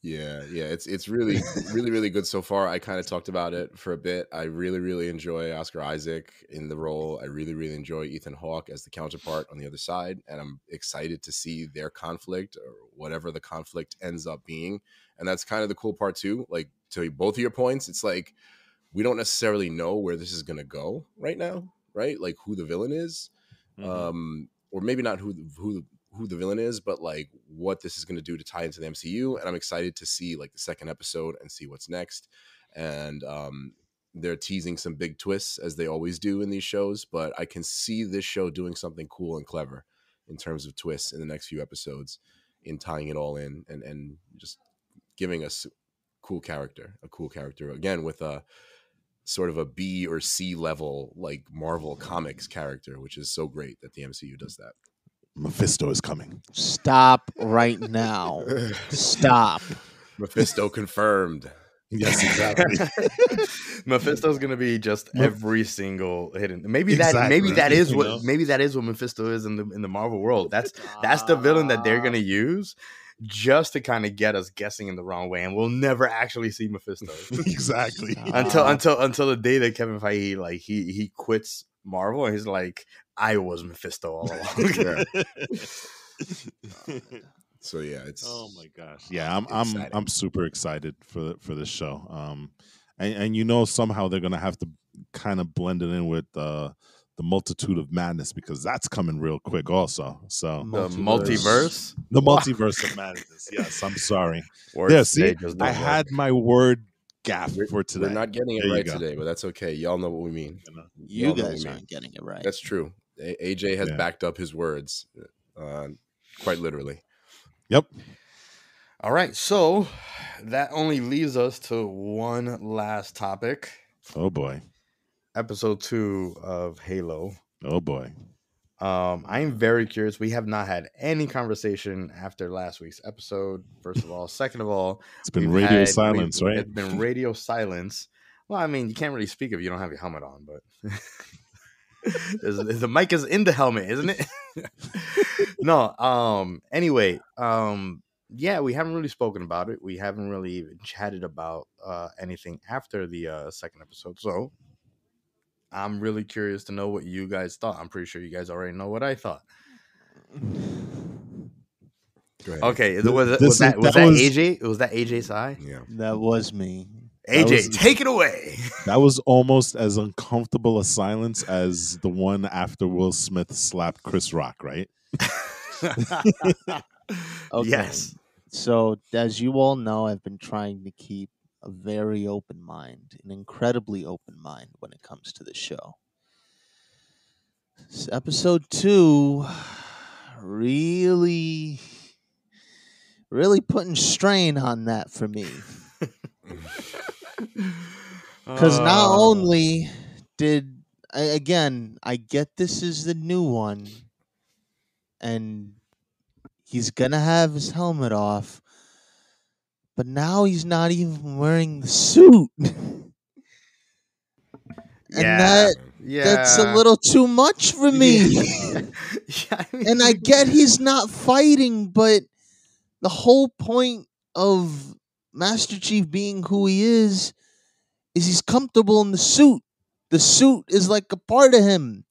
Yeah, it's really really good so far. I kind of talked about it for a bit. I really enjoy Oscar Isaac in the role. I really enjoy Ethan Hawke as the counterpart on the other side, and I'm excited to see their conflict or whatever the conflict ends up being. And that's kind of the cool part too. Like, to both of your points, it's like we don't necessarily know where this is going to go right now, right? Like who the villain is, or maybe not who the villain is, but like what this is going to do to tie into the MCU. And I'm excited to see like the second episode and see what's next. And they're teasing some big twists as they always do in these shows, but I can see this show doing something cool and clever in terms of twists in the next few episodes, in tying it all in and just giving us a cool character again, with a sort of a B or C level like Marvel Comics character, which is so great that the MCU does that. Mephisto is coming. Stop right now. Stop. Mephisto confirmed. Yes, exactly. Mephisto's gonna be just every single hidden. Maybe Exactly. that is what Mephisto is in the Marvel world. That's the villain that they're gonna use just to kind of get us guessing in the wrong way, and we'll never actually see Mephisto. Exactly. until the day that Kevin Feige like he quits Marvel and he's like, I was Mephisto all along. So yeah, it's oh my gosh. Yeah, I'm super excited for this show. And somehow they're gonna have to kind of blend it in with the multitude of madness, because that's coming real quick also. So the multiverse of madness. Yes, I'm sorry. Yeah, see, I had my word gaff for today. We're not getting it right today, but that's okay. Y'all know what we mean. You guys aren't getting it right. That's true. AJ has backed up his words, quite literally. Yep. All right, so that only leaves us to one last topic. Oh boy. Episode 2 of Halo. Oh boy. I'm very curious. We have not had any conversation after last week's episode, first of all. Second of all, it's been radio silence, right? It's been radio silence. Well, I mean, you can't really speak if you don't have your helmet on, but the mic is in the helmet, isn't it? No. Anyway, yeah, we haven't really spoken about it. We haven't really even chatted about anything after the second episode. So I'm really curious to know what you guys thought. I'm pretty sure you guys already know what I thought. Go ahead. Okay, was that AJ? Was that AJ's eye? Yeah, that was me. AJ, take it away. That was almost as uncomfortable a silence as the one after Will Smith slapped Chris Rock, right? Okay. Yes. So, as you all know, I've been trying to keep a very open mind, an incredibly open mind when it comes to the show. Episode 2 really putting strain on that for me. Because not only did I get this is the new one, and he's gonna have his helmet off, but now he's not even wearing the suit. That's a little too much for me. And I get he's not fighting, but the whole point of Master Chief being who he is he's comfortable in the suit. The suit is like a part of him.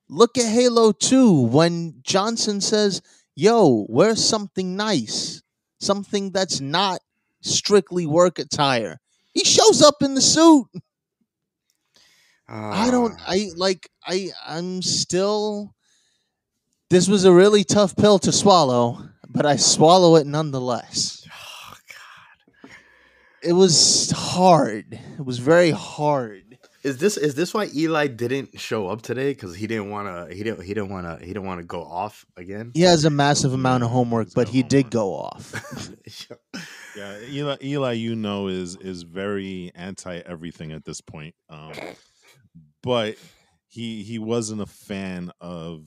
Look at Halo 2 when Johnson says, yo, wear something nice. Something that's not strictly work attire. He shows up in the suit. I'm still... This was a really tough pill to swallow, but I swallow it nonetheless. Oh, God. It was hard. It was very hard. Is this why Eli didn't show up today? Because he didn't want to go off again. He has a massive amount of homework, but he did go off. Yeah, Eli, is very anti everything at this point. But he wasn't a fan of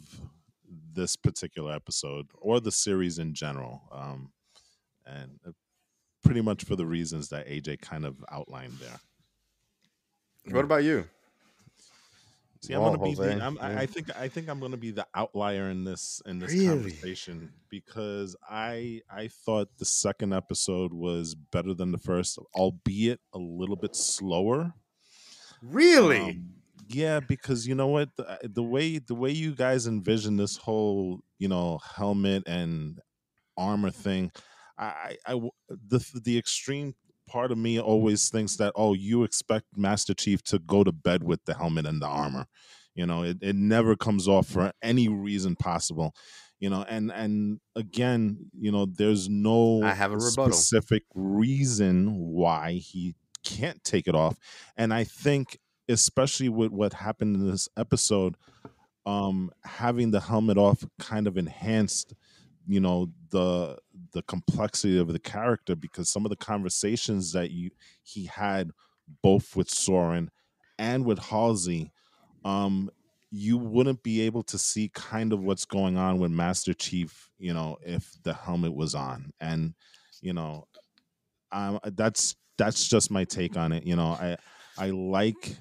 this particular episode or the series in general, and pretty much for the reasons that AJ kind of outlined there. What about you? See, I'm Well, gonna be the. Jose, I think I'm gonna be the outlier in this really, conversation because I thought the second episode was better than the first, albeit a little bit slower. really. Yeah, because you know what, the way you guys envision this whole helmet and armor thing, the extreme part of me always thinks that, oh, you expect Master Chief to go to bed with the helmet and the armor. It never comes off for any reason possible. And again, there's I no have a rebuttal. specific reason why he can't take it off. And I think, especially with what happened in this episode, having the helmet off kind of enhanced the complexity of the character, because some of the conversations that he had both with Soren and with Halsey, um you wouldn't be able to see kind of what's going on with Master Chief, if the helmet was on. And you know that's just my take on it. I like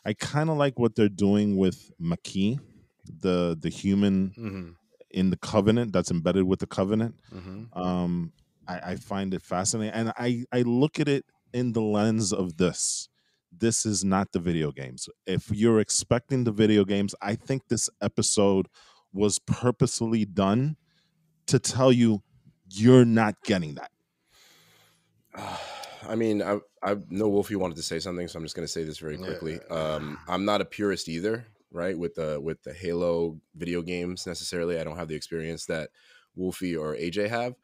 I kind of like what they're doing with Maki, the human Mm-hmm. in the Covenant that's embedded with the Covenant. Mm-hmm. I find it fascinating, and I look at it in the lens of this. This is not the video games. If you're expecting the video games, I think this episode was purposely done to tell you you're not getting that. I mean, I know Wolfie wanted to say something, so I'm just going to say this very quickly. I'm not a purist either, right? With the Halo video games necessarily, I don't have the experience that Wolfie or AJ have.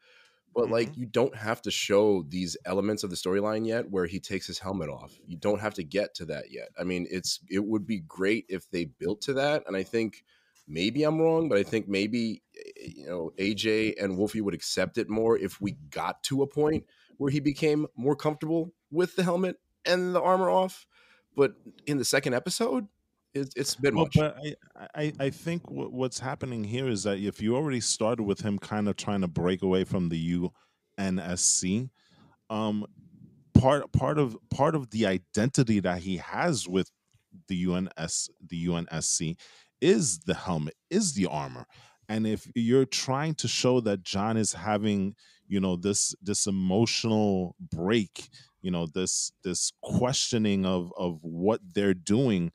But like, you don't have to show these elements of the storyline yet where he takes his helmet off. You don't have to get to that yet. I mean, it would be great if they built to that. And I think maybe I'm wrong, but I think maybe, AJ and Wolfie would accept it more if we got to a point where he became more comfortable with the helmet and the armor off. But in the second episode, it's a bit much. But I think what's happening here is that if you already started with him kind of trying to break away from the UNSC, part of the identity that he has with the UNSC is the helmet, is the armor. And if you're trying to show that John is having, this emotional break, this questioning of what they're doing,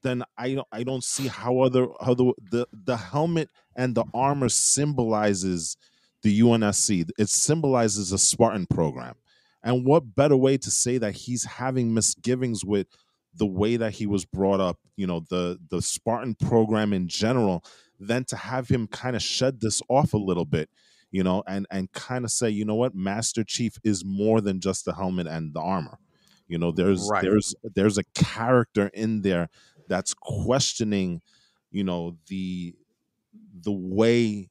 then I don't see how the helmet and the armor symbolizes the UNSC. It symbolizes a Spartan program. And what better way to say that he's having misgivings with the way that he was brought up, the Spartan program in general, than to have him kind of shed this off a little bit, and kind of say, you know what, Master Chief is more than just the helmet and the armor. Right. There's a character in there that's questioning, the way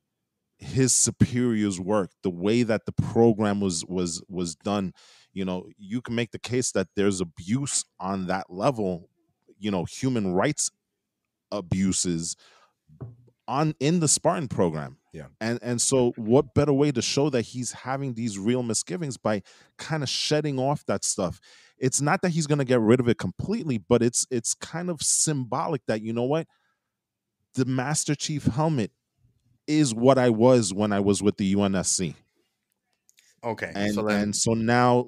his superiors work, the way that the program was done. You can make the case that there's abuse on that level, human rights abuses in the Spartan program. Yeah. And so what better way to show that he's having these real misgivings by kind of shedding off that stuff? It's not that he's going to get rid of it completely, but it's kind of symbolic that, you know what, the Master Chief helmet is what I was when I was with the UNSC. Okay. And so now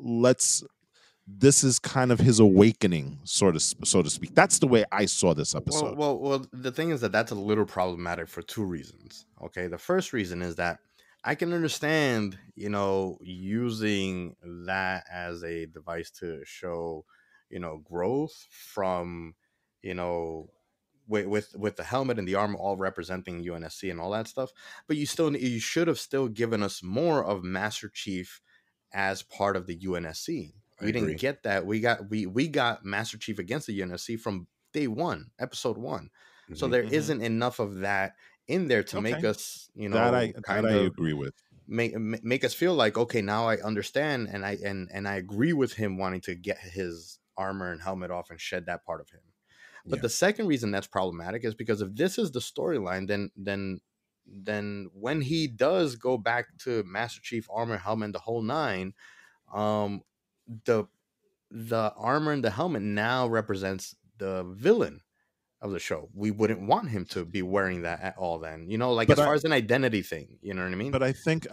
this is kind of his awakening, so to speak. That's the way I saw this episode. Well, the thing is that's a little problematic for two reasons. Okay, the first reason is that I can understand, using that as a device to show, growth from, with the helmet and the armor all representing UNSC and all that stuff. But you should have still given us more of Master Chief as part of the UNSC. We didn't get that. We got Master Chief against the UNSC from day one, episode 1. Mm-hmm. So there isn't enough of that in there to make us, that I agree with. Make us feel like, okay, now I understand, and I agree with him wanting to get his armor and helmet off and shed that part of him. But the second reason that's problematic is because if this is the storyline, then when he does go back to Master Chief armor, helmet, and the whole nine, the armor and the helmet now represents the villain, of the show. We wouldn't want him to be wearing that at all. Then, like, as far as an identity thing, you know what I mean? But I think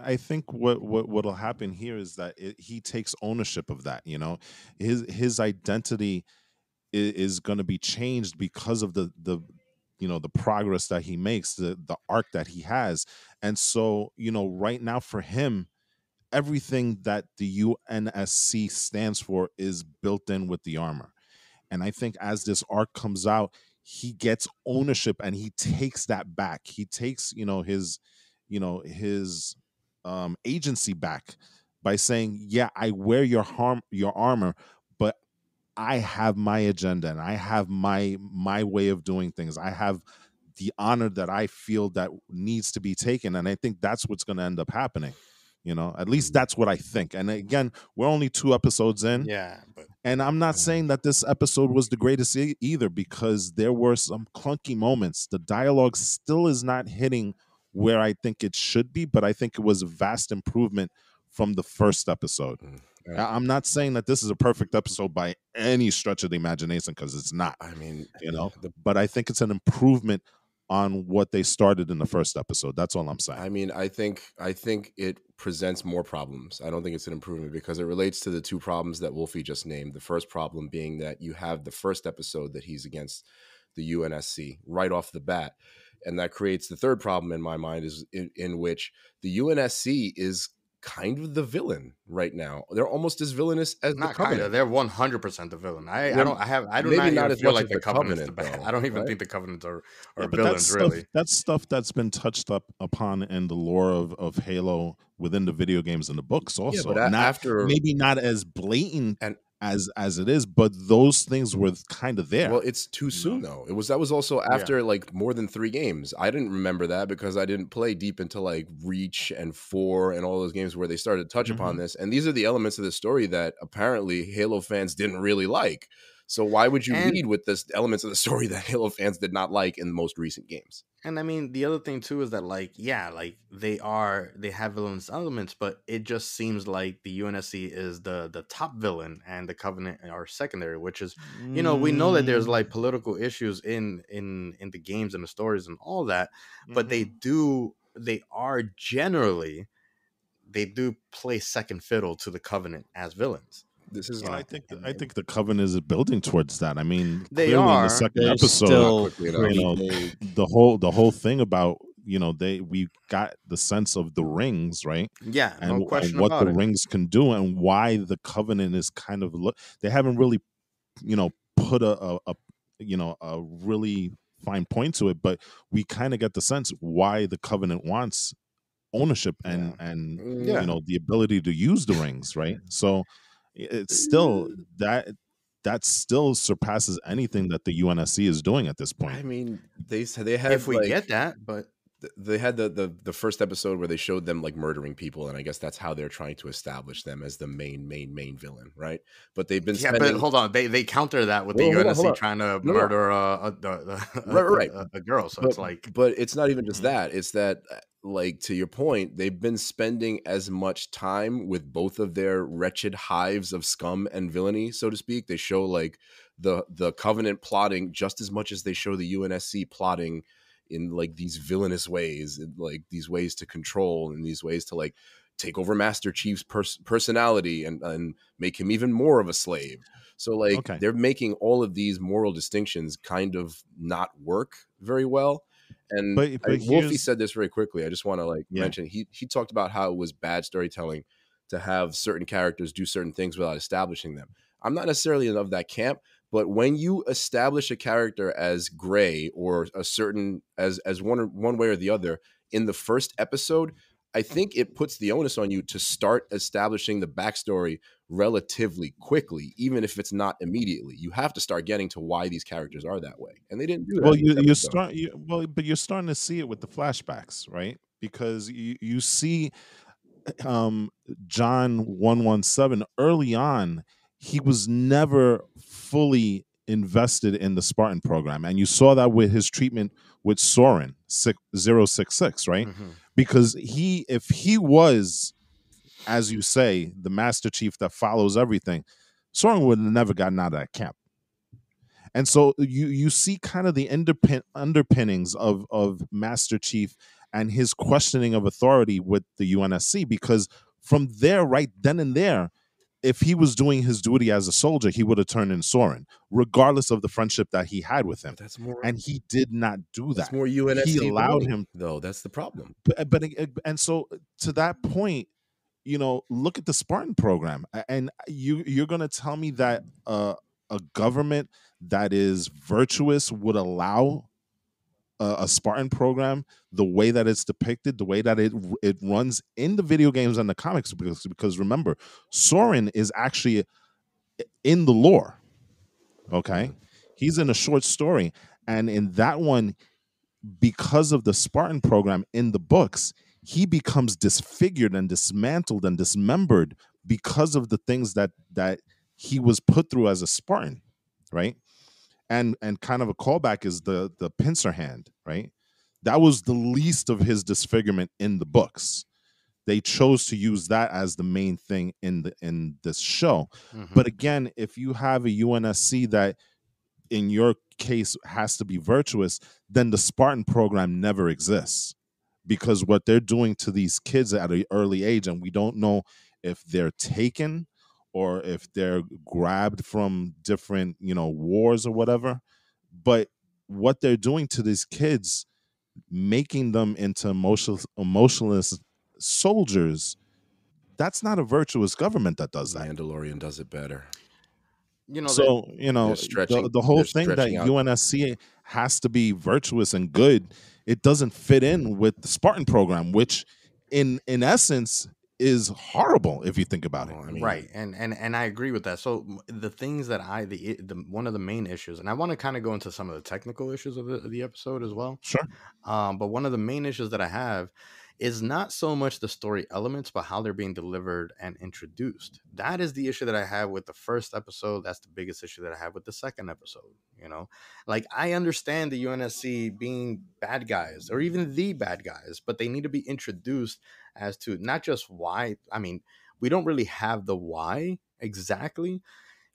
what'll happen here is that he takes ownership of that. His identity is going to be changed because of the the progress that he makes, the arc that he has. And so, right now for him, everything that the UNSC stands for is built in with the armor. And I think as this arc comes out, he gets ownership and he takes that back. He takes, his agency back by saying, yeah, I wear your armor, but I have my agenda and I have my way of doing things. I have the honor that I feel that needs to be taken. And I think that's what's going to end up happening. At least that's what I think. And again, we're only 2 episodes in. Yeah. And I'm not saying that this episode was the greatest either, because there were some clunky moments. The dialogue still is not hitting where I think it should be, but I think it was a vast improvement from the first episode. I'm not saying that this is a perfect episode by any stretch of the imagination, because it's not. I mean, but I think it's an improvement on what they started in the first episode. That's all I'm saying. I mean, I think it presents more problems. I don't think it's an improvement, because it relates to the 2 problems that Wolfie just named. The first problem being that you have the first episode that he's against the UNSC right off the bat. And that creates the third problem in my mind, is in which the UNSC is kind of the villain right now. They're almost as villainous as not the Covenant. Kind of. They're 100% the villain. I do not even feel like the Covenant's the bad. I don't even think the Covenants are villains, really. That's stuff that's been touched up upon in the lore of Halo within the video games and the books also. Yeah, but maybe not as blatant as it is, but those things were kind of there. Well, it's too soon though. That was also after like more than 3 games. I didn't remember that because I didn't play deep into like Reach and 4 and all those games where they started to touch upon this. And these are the elements of the story that apparently Halo fans didn't really like. So why would you lead with this elements of the story that Halo fans did not like in the most recent games? And I mean, the other thing too is that they have villainous elements, but it just seems like the UNSC is the top villain and the Covenant are secondary, which is, we know that there's like political issues in the games and the stories and all that, but they do play second fiddle to the Covenant as villains. This is I think the Covenant is building towards that. I mean, they are in the second episode. The whole thing about we got the sense of the rings, right? Yeah, and, no question and what about the rings can do, and why the Covenant is kind of they haven't really put a really fine point to it, but we kind of get the sense why the Covenant wants ownership and the ability to use the rings, right? So it's still that still surpasses anything that the UNSC is doing at this point. I mean, they had, if we get that, but they had the first episode where they showed them like murdering people, and I guess that's how they're trying to establish them as the main villain, right? But they've been but hold on, they counter that with the UNSC trying to murder a girl. So it's like, but it's not even just that. It's that, like, to your point, they've been spending as much time with both of their wretched hives of scum and villainy, so to speak. They show like the Covenant plotting just as much as they show the UNSC plotting in like these villainous ways, like these ways to control and these ways to like take over Master Chief's personality and make him even more of a slave. So like they're making all of these moral distinctions kind of not work very well. And Wolfie said this very quickly. I just want to mention, he talked about how it was bad storytelling to have certain characters do certain things without establishing them. I'm not necessarily of that camp, but when you establish a character as gray or a certain as one way or the other in the first episode, I think it puts the onus on you to start establishing the backstory relatively quickly, even if it's not immediately. You have to start getting to why these characters are that way, and they didn't do that. But you're starting to see it with the flashbacks, right? Because you see John 117 early on. He was never fully invested in the Spartan program, and you saw that with his treatment with Soren 066, right? Mm-hmm. Because if he was, as you say, the Master Chief that follows everything, Soren would have never gotten out of that camp. And so you see kind of the underpinnings of Master Chief and his questioning of authority with the UNSC, because from there, right then and there, if he was doing his duty as a soldier, he would have turned in Soren, regardless of the friendship that he had with him. But that's more, and he did not do that. That's more UNSC he allowed voting, him, though. That's the problem. But and so to that point, look at the Spartan program, and you're going to tell me that a government that is virtuous would allow a Spartan program the way that it's depicted, the way that it runs in the video games and the comics, because remember, Soren is actually in the lore. Okay, he's in a short story, and in that one, because of the Spartan program in the books, he becomes disfigured and dismantled and dismembered because of the things that he was put through as a Spartan, right? And kind of a callback is the pincer hand, right? That was the least of his disfigurement in the books. They chose to use that as the main thing in this show. But again, if you have a UNSC that in your case has to be virtuous, then the Spartan program never exists, because what they're doing to these kids at an early age, and we don't know if they're taken or if they're grabbed from different, wars or whatever, but what they're doing to these kids, making them into emotionless soldiers, that's not a virtuous government that does that. Mandalorian does it better. So the whole thing that UNSC has to be virtuous and good, it doesn't fit in with the Spartan program, which in essence is horrible if you think about it. Right, and I agree with that. So the things that one of the main issues, and I want to kind of go into some of the technical issues of the episode as well. Sure. But one of the main issues that I have is not so much the story elements, but how they're being delivered and introduced. That is the issue that I have with the first episode. That's the biggest issue that I have with the second episode. Like, I understand the UNSC being bad guys or even the bad guys, but they need to be introduced as to not just why. I mean, we don't really have the why exactly,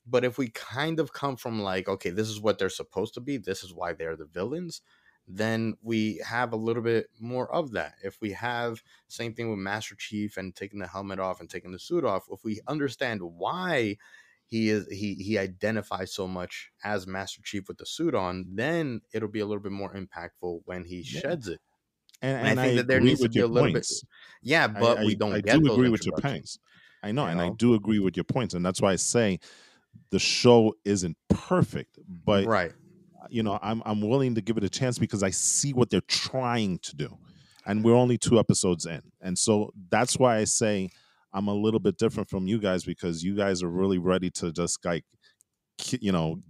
but if we kind of come from like, okay, this is what they're supposed to be, this is why they're the villains, then we have a little bit more of that. If we have same thing with Master Chief and taking the helmet off and taking the suit off, if we understand why he identifies so much as Master Chief with the suit on, then it'll be a little bit more impactful when he sheds it. And I think that there needs to be a little bit. Yeah, but we don't. I get do those agree with your points. I know, and I do agree with your points, and that's why I say the show isn't perfect, but right. I'm willing to give it a chance because I see what they're trying to do, and we're only 2 episodes in, and so that's why I say I'm a little bit different from you guys, because you guys are really ready to just like,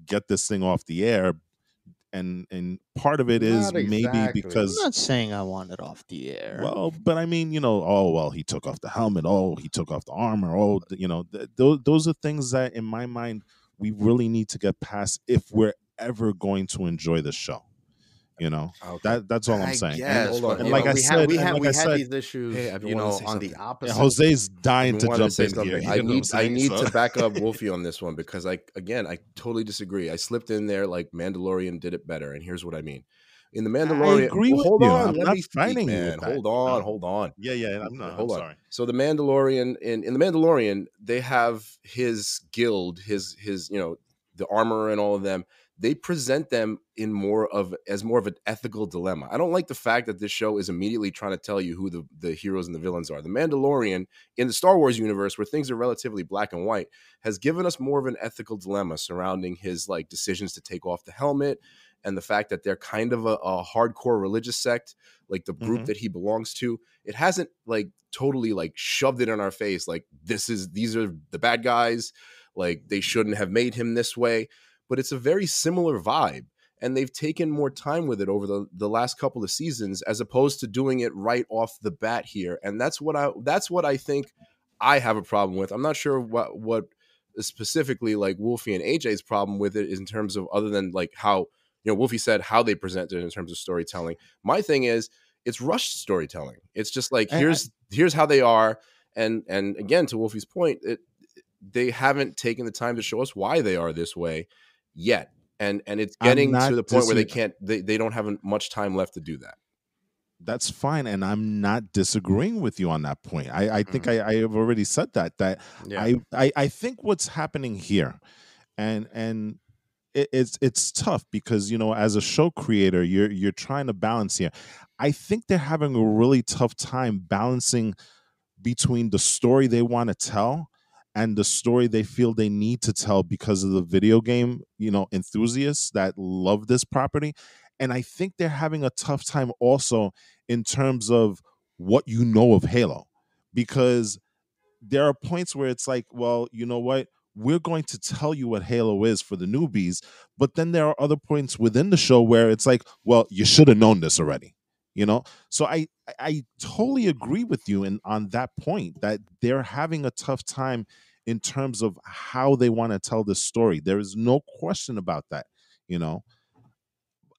get this thing off the air, and part of it is maybe because I'm not saying I want it off the air. Well, but I mean, he took off the helmet, he took off the armor, those are things that in my mind we really need to get past if we're ever going to enjoy the show. Okay. That's all I'm saying. Guess, and like I said, we had these issues, on the opposite. Jose's dying to jump in here. I need to back up Wolfie on this one, because I totally disagree. I slipped in there like Mandalorian did it better, and here's what I mean. In the Mandalorian, I agree with hold you. on, I'm let not me fighting speak, you man. with that. Hold on. Yeah. I'm sorry. So the Mandalorian in the Mandalorian, they have his guild, his the armor and all of them. They present them in more of an ethical dilemma. I don't like the fact that this show is immediately trying to tell you who the heroes and the villains are. The Mandalorian in the Star Wars universe, where things are relatively black and white, has given us more of an ethical dilemma surrounding his like decisions to take off the helmet, and the fact that they're kind of a hardcore religious sect, like the group that he belongs to. It hasn't like totally like shoved it in our face like these are the bad guys, like they shouldn't have made him this way. But it's a very similar vibe, and they've taken more time with it over the last couple of seasons, as opposed to doing it right off the bat here. And that's what I think I have a problem with. I'm not sure what specifically like Wolfie and AJ's problem with it is in terms of, other than like how, Wolfie said how they present it in terms of storytelling. My thing is it's rushed storytelling. It's just like, here's how they are. And again, to Wolfie's point, they haven't taken the time to show us why they are this way yet. and it's getting to the point where they don't have much time left to do that. That's fine, and I'm not disagreeing with you on that point. I think I have already said that I think what's happening here, and it's tough because, you know, as a show creator, you're trying to balance here. I think they're having a really tough time balancing between the story they want to tell and the story they feel they need to tell because of the video game, you know, enthusiasts that love this property. And I think they're having a tough time also in terms of what you know of Halo, because there are points where it's like, well, you know what? We're going to tell you what Halo is for the newbies, but then there are other points within the show where it's like, well, you should have known this already, you know? So I totally agree with you on that point that they're having a tough time in terms of how they want to tell this story. There is no question about that, you know?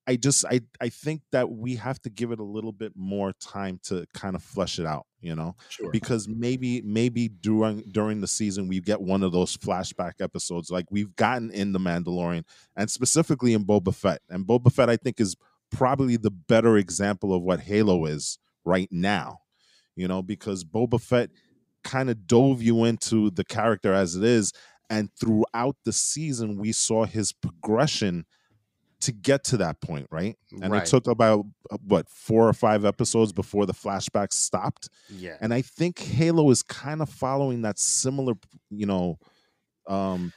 I think that we have to give it a little bit more time to kind of flesh it out, you know, because maybe during the season we get one of those flashback episodes like we've gotten in The Mandalorian and specifically in Boba Fett. And Boba Fett, I think, is probably the better example of what Halo is right now, you know, because Boba Fett kind of dove you into the character as it is, and throughout the season we saw his progression to get to that point, right? And it took about 4 or 5 episodes before the flashbacks stopped. Yeah. And I think Halo is kind of following that similar, you know,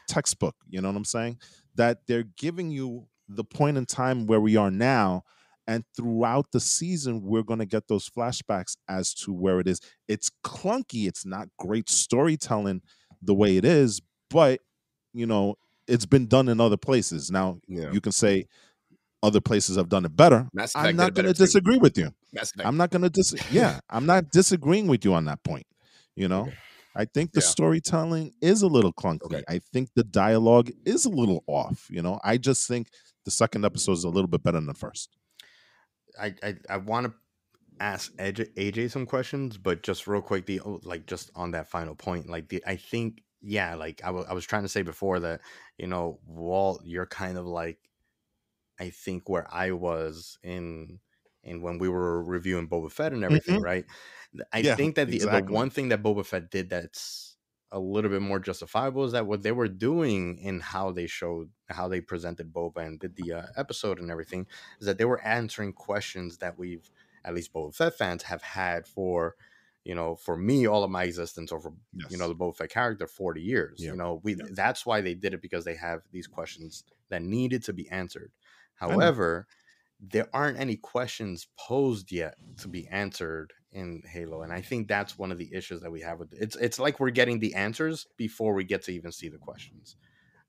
textbook, you know what I'm saying? That they're giving you the point in time where we are now, and throughout the season we're going to get those flashbacks as to where it is. It's clunky, it's not great storytelling the way it is, but you know, it's been done in other places. Now, you can say other places have done it better. I'm not going to disagree with you. I'm not going to I'm not disagreeing with you on that point. You know, I think the storytelling is a little clunky. I think the dialogue is a little off. You know, I just think the second episode is a little bit better than the first. I want to ask AJ some questions, but just real quick, just on that final point, I think, like I was trying to say before that, you know, Walt, you're kind of like, I think where I was in when we were reviewing Boba Fett and everything, right? I think that the one thing that Boba Fett did that's a little bit more justifiable is that what they were doing in how they presented Boba and did the episode and everything is that they were answering questions that we've, at least Boba Fett fans, have had for, you know, for me, all of my existence, or for, you know, the Boba Fett character, 40 years. You know, that's why they did it, because they have these questions that needed to be answered. However, there aren't any questions posed yet to be answered in Halo, and I think that's one of the issues that we have with it. It's like we're getting the answers before we get to even see the questions,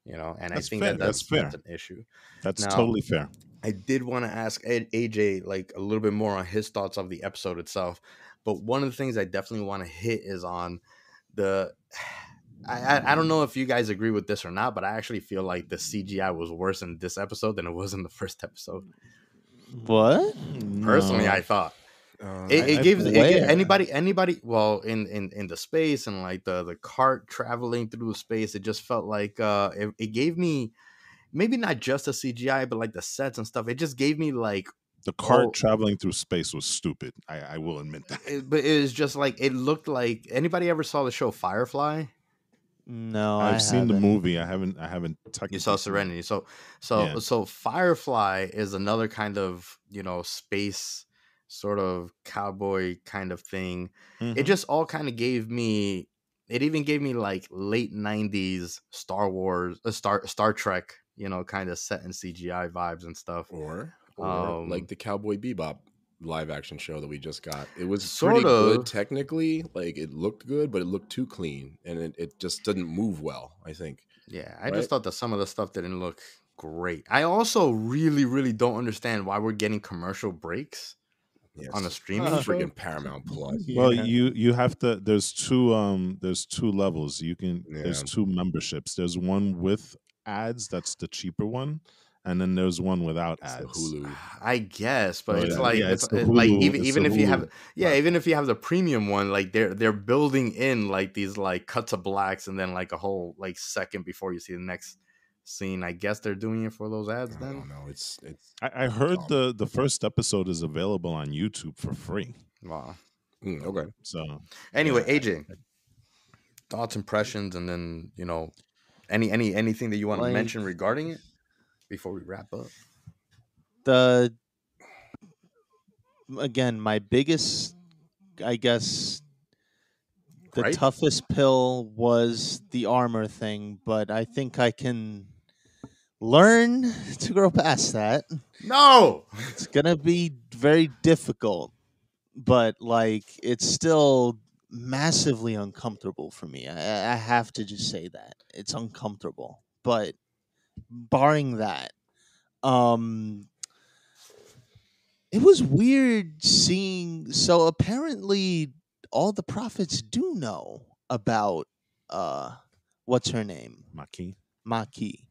you know. And that's, I think that's an issue. That's totally fair. I did want to ask AJ like a little bit more on his thoughts of the episode itself, but one of the things I definitely want to hit is on the. I don't know if you guys agree with this or not, but I actually feel like the CGI was worse in this episode than it was in the first episode. What? Personally, I thought it gives anybody. Well, in the space and like the cart traveling through space, it just felt like it gave me, maybe not just the CGI, but like the sets and stuff. It just gave me like. The cart traveling through space was stupid. I will admit that. But it was just like, it looked like, anybody ever saw the show Firefly? No, I've seen the movie. I haven't. You saw Serenity. So Firefly is another kind of, you know, space sort of cowboy kind of thing. It just all kind of gave me. It even gave me like late 90s Star Wars, Star Trek, you know, kind of set in CGI vibes and stuff. Or like the Cowboy Bebop live action show that we just got. It was pretty good technically. Like, it looked good, but it looked too clean, and it just didn't move well, I think. Yeah, I just thought that some of the stuff didn't look great. I also really, really don't understand why we're getting commercial breaks on a streaming freaking Paramount Plus. Well, you have to. There's two levels. You can. There's 2 memberships. There's one with ads. That's the cheaper one. And then there's one without ads. Hulu, I guess, but it's like like even if you have even if you have the premium one, like they're building in like these like cuts of blacks and then like a whole like second before you see the next scene. I guess they're doing it for those ads. I Then don't know. It's. I heard the first episode is available on YouTube for free. wow. Okay. So Anyway, yeah, AJ, thoughts, impressions, and then anything that you want to mention regarding it before we wrap up. Again, my biggest, I guess, the Right? toughest pill was the armor thing, but I think I can learn to grow past that. No. It's gonna be very difficult, but like it's still massively uncomfortable for me. I have to just say that it's uncomfortable. But barring that, um, it was weird seeing. So apparently, all the prophets do know about what's her name, Maki,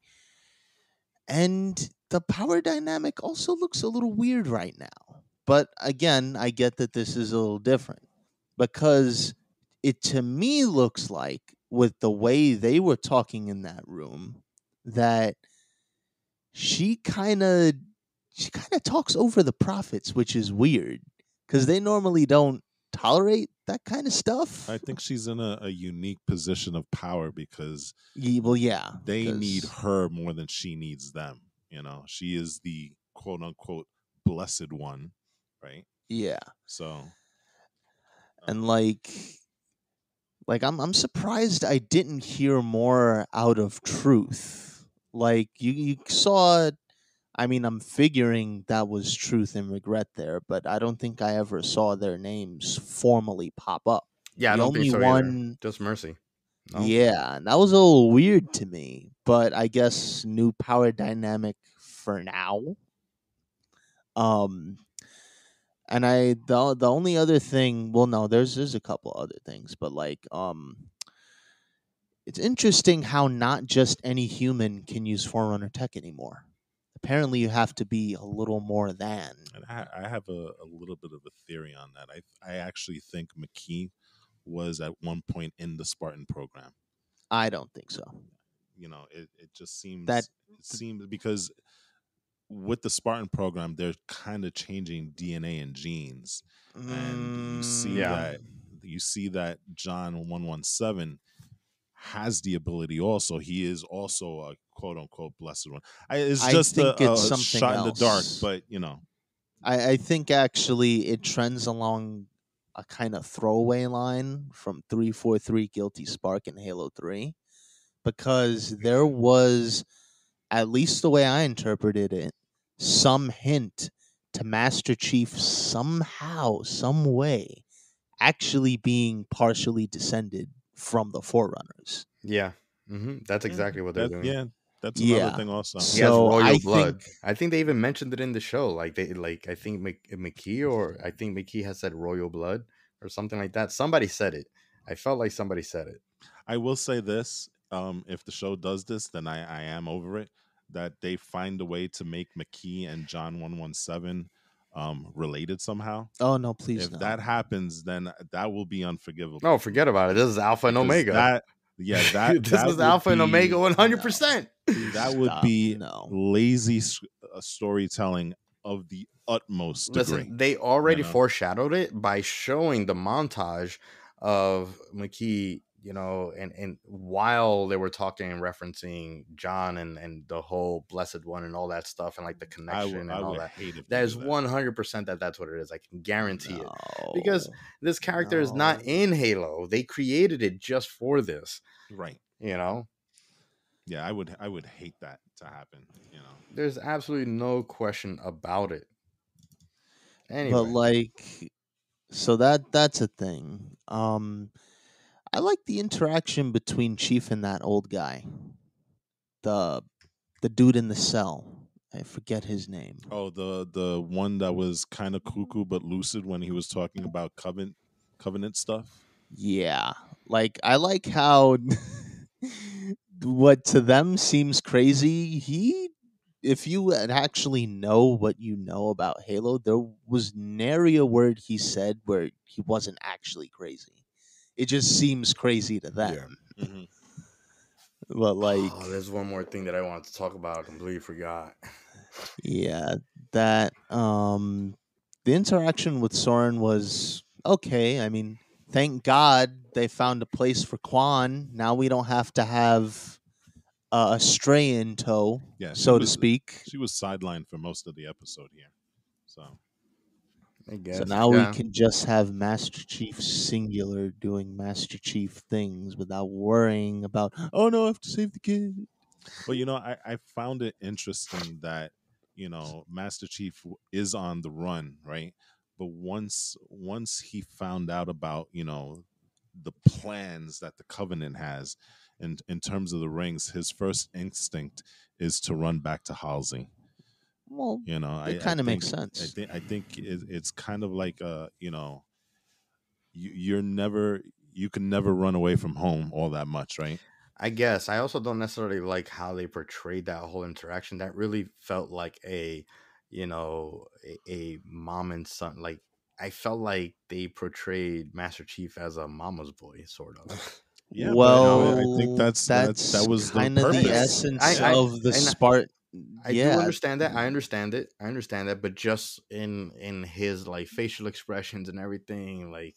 and the power dynamic also looks a little weird right now. But again, I get that this is a little different because it to me looks like with the way they were talking in that room that she kind of talks over the prophets, which is weird because they normally don't tolerate that kind of stuff. I think she's in a unique position of power because they need her more than she needs them. You know, she is the quote unquote blessed one, right? Yeah. So, and like I'm surprised I didn't hear more out of Truth. Like you saw. I mean, I'm figuring that was Truth and Regret there, but I don't think I ever saw their names formally pop up. Yeah, I don't think so either. Just Mercy. No? Yeah, that was a little weird to me, but I guess new power dynamic for now. And the only other thing, well, no, there's a couple other things, but like it's interesting how not just any human can use Forerunner tech anymore. Apparently, you have to be a little more than. And I have a little bit of a theory on that. I actually think McKee was at one point in the Spartan program. I don't think so. You know, it just seems that because with the Spartan program, they're kind of changing DNA and genes, and you see that John 117 has the ability. Also, he is also a quote unquote blessed one. It's just a shot else in the dark, but you know, I think actually it trends along a kind of throwaway line from 343 Guilty Spark in Halo 3, because there was, at least the way I interpreted it, some hint to Master Chief somehow, some way, actually being partially descended from the Forerunners. Yeah, that's exactly what they're doing. Yeah, that's another thing. Also, he has royal blood. I think they even mentioned it in the show. Like I think McKee, or I think McKee has said royal blood or something like that. Somebody said it. I felt like somebody said it. I will say this: if the show does this, then I am over it. That they find a way to make McKee and John 117 related somehow. Oh no, please! If that happens, then that will be unforgivable. No, forget about it. This is Alpha and Omega. This is Alpha and Omega 100%. That would be lazy storytelling of the utmost degree. Listen, they already foreshadowed it by showing the montage of McKee, you know, and while they were talking and referencing John and the whole Blessed One and all that stuff, and like the connection and all that. That is 100% that's what it is. I can guarantee it, because this character is not in Halo. They created it just for this, right? You know. Yeah, I would hate that to happen. You know, there's absolutely no question about it. Anyway, but like, so that's a thing. I like the interaction between Chief and that old guy, the dude in the cell. I forget his name. Oh, the one that was kind of cuckoo but lucid when he was talking about covenant stuff. Yeah, like I like how what to them seems crazy. If you actually know what you know about Halo, there was nary a word he said where he wasn't actually crazy. It just seems crazy to them. Yeah. Mm-hmm. But like, there's one more thing that I wanted to talk about. I completely forgot. yeah, that the interaction with Soren was okay. I mean, thank God they found a place for Quan. Now we don't have to have a stray in tow, Yeah, so to speak. she was sidelined for most of the episode here. So I So guess, now we yeah. can just have Master Chief singular doing Master Chief things without worrying about, oh no, I have to save the kid. well, I found it interesting that Master Chief is on the run, right? But once he found out about the plans that the Covenant has in terms of the rings, his first instinct is to run back to Halsey. Well, I it kind of think makes sense. I think it's kind of like you can never run away from home all that much, right? I guess I also don't necessarily like how they portrayed that whole interaction. That really felt like a mom and son. Like I felt like they portrayed Master Chief as a mama's boy, sort of. Yeah, but I think Well, that that's was the kind of the purpose. essence Yeah. of the And Spart. I do Yeah, understand that. I understand it. I understand that. But just in his like facial expressions and everything, like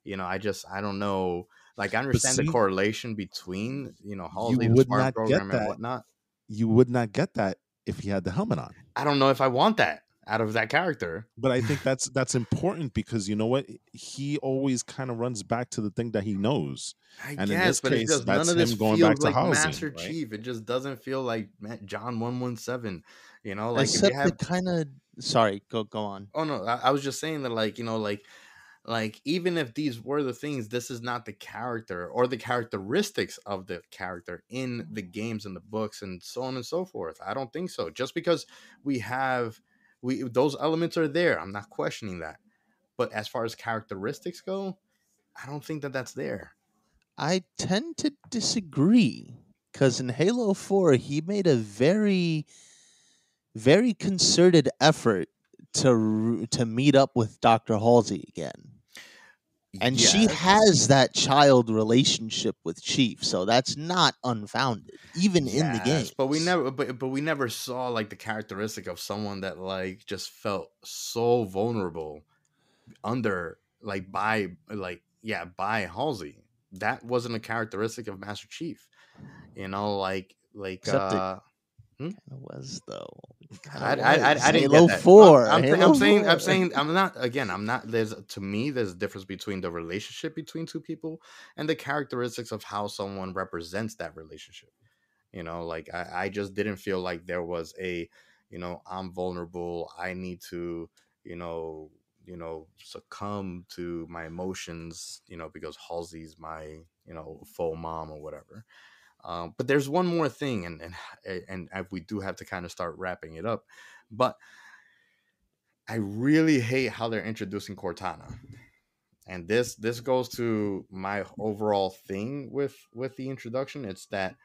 I don't know. Like I But understand the see, correlation between you Halsey, the would Spartan not get program, and that. whatnot. You would not get that if he had the helmet on. I don't know if I want that out of that character. But I think that's important because you know what? He always kind of runs back to the thing that he knows. I And in guess, this but it's case, just none that's of this him going back feels to like Halsey, Master right? Chief. It just doesn't feel like John 117. Like if you except the have. kind of. Sorry, go on. Oh no, I was just saying that, like like even if these were the things, this is not the character or the characteristics of the character in the games and the books and so on and so forth. I don't think so. Just because we those elements are there, I'm not questioning that. But as far as characteristics go, I don't think that that's there. I tend to disagree because in Halo 4, he made a very, very concerted effort to meet up with Dr. Halsey again. And she Yes. has that child relationship with Chief, so that's not unfounded, even in the game. But we never saw like the characteristic of someone that like just felt so vulnerable under by Halsey. That wasn't a characteristic of Master Chief. Except it Hmm? kind of was though. I didn't Halo get that. 4. I'm Halo saying 4. I'm not again. I'm not. There's to me there's a difference between the relationship between two people and the characteristics of how someone represents that relationship. Like I just didn't feel like there was I'm vulnerable. I need to you know succumb to my emotions. Because Halsey's my full mom or whatever. But there's one more thing, and we do have to kind of start wrapping it up. But I really hate how they're introducing Cortana, and this goes to my overall thing with the introduction. It's that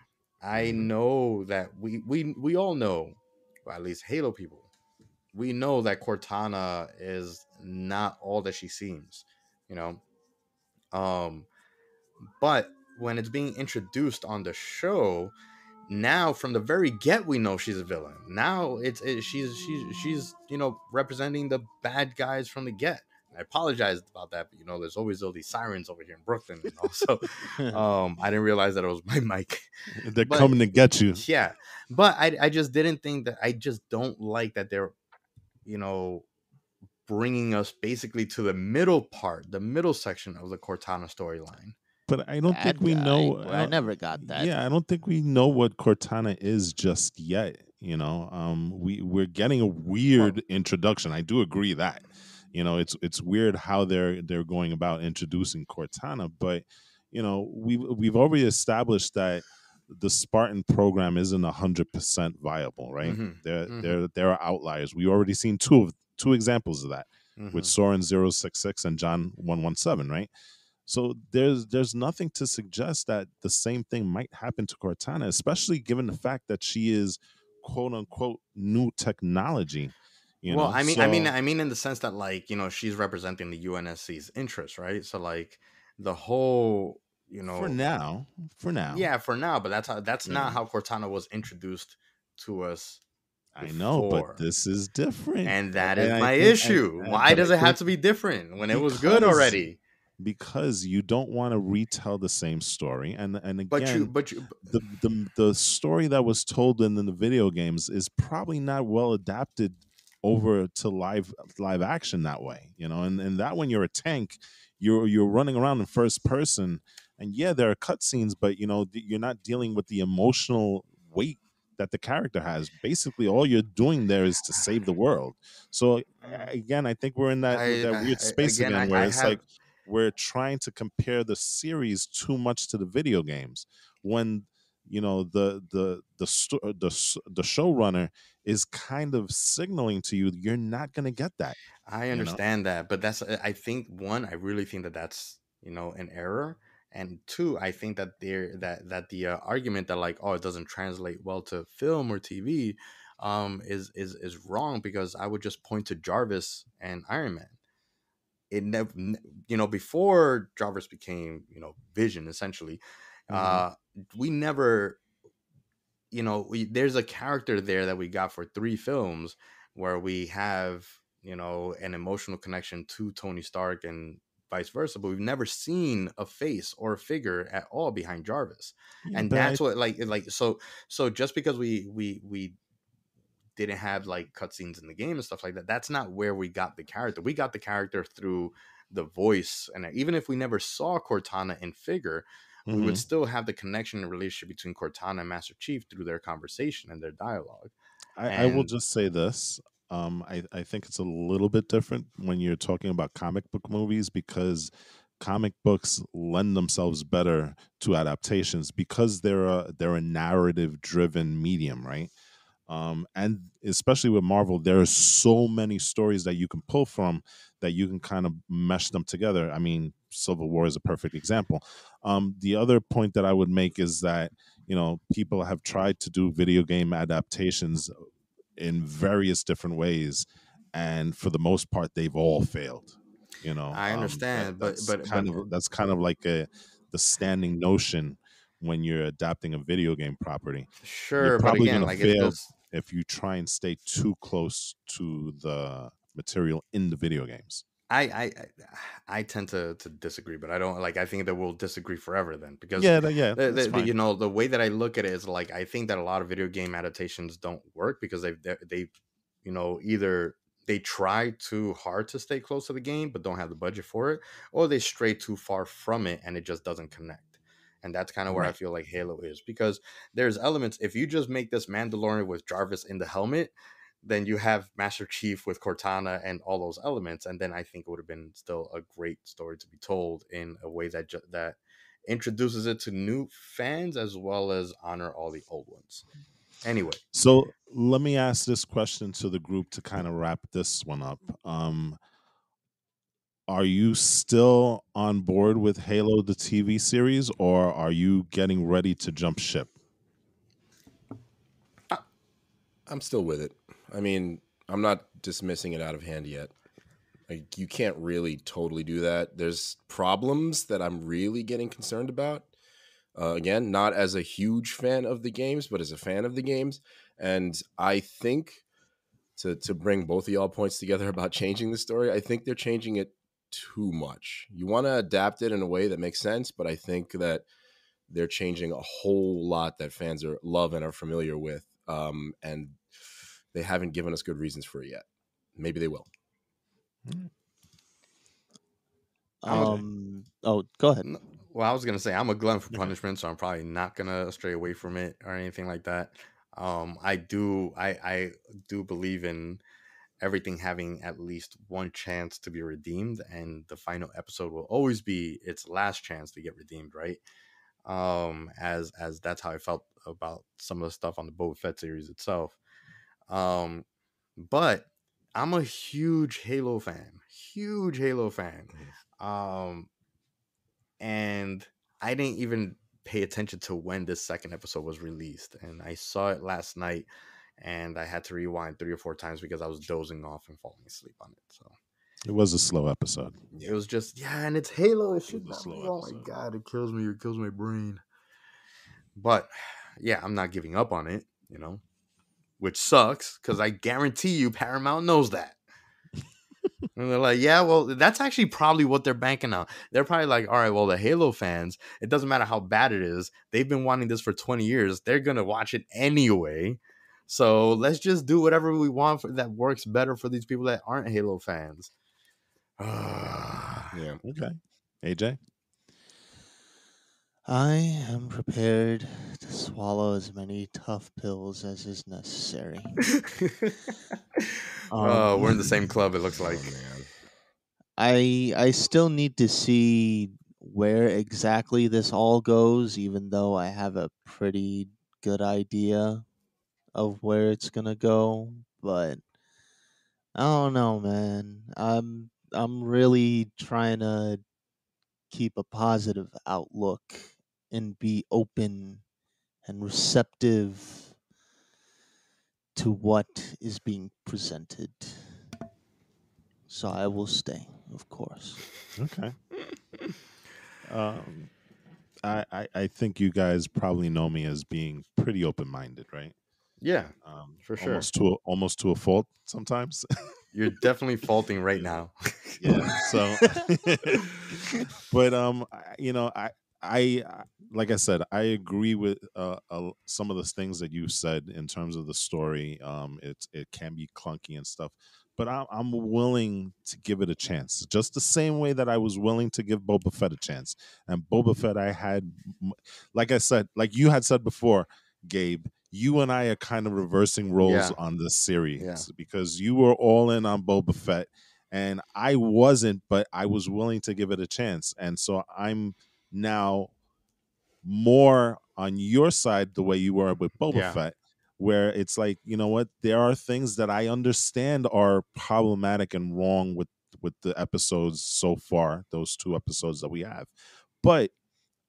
I know that we all know, or at least Halo people, we know that Cortana is not all that she seems, you know. Um, but when it's being introduced on the show, now from the very get we know she's a villain. Now she's representing the bad guys from the get. I apologize about that, but there's always all these sirens over here in Brooklyn, so I didn't realize that it was my mic. They're coming to get you. Yeah, but I just didn't think that. I just don't like that they're bringing us basically to the middle section of the Cortana storyline. But I don't think we know. I never got that. Yeah, I don't think we know what Cortana is just yet. We're getting a weird introduction. I do agree that it's weird how they're going about introducing Cortana, but we've already established that the Spartan program isn't 100% viable, right? There are outliers. We already seen two examples of that with Soren 066 and John 117, right? So there's nothing to suggest that the same thing might happen to Cortana, especially given the fact that she is quote unquote new technology. I mean, in the sense that she's representing the UNSC's interest, right? So like the whole for now. Yeah, for now, but that's not how Cortana was introduced to us before. I know, but this is different. And that is my issue. Why does it have to be different when it was good already? Because you don't want to retell the same story, and again, but the story that was told in the video games is probably not well adapted over to live action that way, and that when you're a tank, you're running around in first person, and there are cutscenes, but you're not dealing with the emotional weight that the character has. Basically, all you're doing there is to save the world. So again, I think we're in that weird space again where it's like we're trying to compare the series too much to the video games when the showrunner is kind of signaling to you you're not going to get that. I understand that, but I think one, I really think that's an error, and two, I think that the argument that like, oh, it doesn't translate well to film or TV is wrong, because I would just point to Jarvis and Iron Man. It never, before Jarvis became Vision, essentially, we never, there's a character there that we got for 3 films where we have an emotional connection to Tony Stark and vice versa, but we've never seen a face or a figure at all behind Jarvis. And that's what so just because we didn't have like cutscenes in the game and stuff like that, that's not where we got the character. We got the character through the voice, and even if we never saw Cortana in figure, we would still have the connection and relationship between Cortana and Master Chief through their conversation and their dialogue. I will just say this. I think it's a little bit different when you're talking about comic book movies, because comic books lend themselves better to adaptations because they're a narrative driven medium, right? And especially with Marvel, there are so many stories that you can pull from that you can kind of mesh them together. I mean, Civil War is a perfect example. The other point that I would make is that people have tried to do video game adaptations in various different ways, and for the most part, they've all failed. I understand, that's kind of like the standing notion when you're adapting a video game property. Sure, you're probably going to fail just... if you try and stay too close to the material in the video games. I tend to disagree, but I don't like. I think that we'll disagree forever then, because the way that I look at it is like, I think that a lot of video game adaptations don't work because they either they try too hard to stay close to the game but don't have the budget for it, or they stray too far from it and it just doesn't connect. And that's kind of where I feel like Halo is, because there's elements. If you just make this Mandalorian with Jarvis in the helmet, then you have Master Chief with Cortana and all those elements, and then I think it would have been still a great story to be told in a way that that introduces it to new fans as well as honor all the old ones. Anyway, so let me ask this question to the group to kind of wrap this one up. Are you still on board with Halo, the TV series, or are you getting ready to jump ship? I'm still with it. I mean, I'm not dismissing it out of hand yet. Like, you can't really totally do that. There's problems that I'm really getting concerned about. Again, not as a huge fan of the games, but as a fan of the games. And I think to bring both of y'all points together about changing the story, I think they're changing it too much. You want to adapt it in a way that makes sense, but I think that they're changing a whole lot that fans love and are familiar with. And they haven't given us good reasons for it yet. Maybe they will. Oh, go ahead. Well, I was gonna say I'm a glutton for punishment, so I'm probably not gonna stray away from it or anything like that. I do believe in everything having at least one chance to be redeemed, and the final episode will always be its last chance to get redeemed, right? As that's how I felt about some of the stuff on the Boba Fett series itself. But I'm a huge Halo fan. And I didn't even pay attention to when this second episode was released, and I saw it last night, and I had to rewind 3 or 4 times because I was dozing off and falling asleep on it. So It was a slow episode. It was just, and it's Halo. It should not be. Oh my god, it kills me. It kills my brain. But yeah, I'm not giving up on it, which sucks because I guarantee you Paramount knows that. And they're like, yeah, well, that's actually probably what they're banking on. They're probably like, all right, well, the Halo fans, it doesn't matter how bad it is. They've been wanting this for 20 years. They're going to watch it anyway. So let's just do whatever we want that works better for these people that aren't Halo fans. Yeah. Okay. AJ? I am prepared to swallow as many tough pills as is necessary. We're in the same club, it looks like. Man. I still need to see where exactly this all goes, even though I have a pretty good idea of where it's gonna go. But I don't know, man. I'm really trying to keep a positive outlook and be open and receptive to what is being presented. So I will stay, of course. Okay. I think you guys probably know me as being pretty open-minded, right? Yeah, for sure. Almost to a fault sometimes. You're definitely faulting right now. Yeah. So, but I like I said, I agree with some of the things that you said in terms of the story. It can be clunky and stuff, but I'm willing to give it a chance, just the same way that I was willing to give Boba Fett a chance. And Boba Fett, I had, like I said, like you had said before, Gabe, you and I are kind of reversing roles on this series because you were all in on Boba Fett and I wasn't, but I was willing to give it a chance. And so I'm now more on your side the way you were with Boba Fett, where it's like, you know what, there are things that I understand are problematic and wrong with the episodes so far, those 2 episodes that we have. But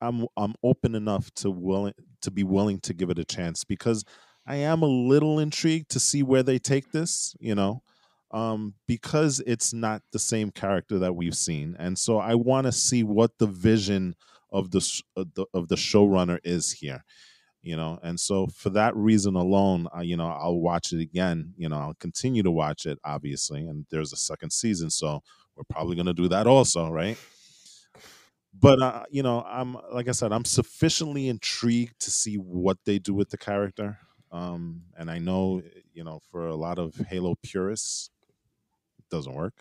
I'm open enough to be willing to give it a chance because I am a little intrigued to see where they take this, because it's not the same character that we've seen, and so I want to see what the vision of the showrunner is here, and so for that reason alone, I'll watch it again. I'll continue to watch it, obviously, and there's a second season, so we're probably going to do that also, right? But I'm, like I said, I'm sufficiently intrigued to see what they do with the character. And I know, for a lot of Halo purists, it doesn't work.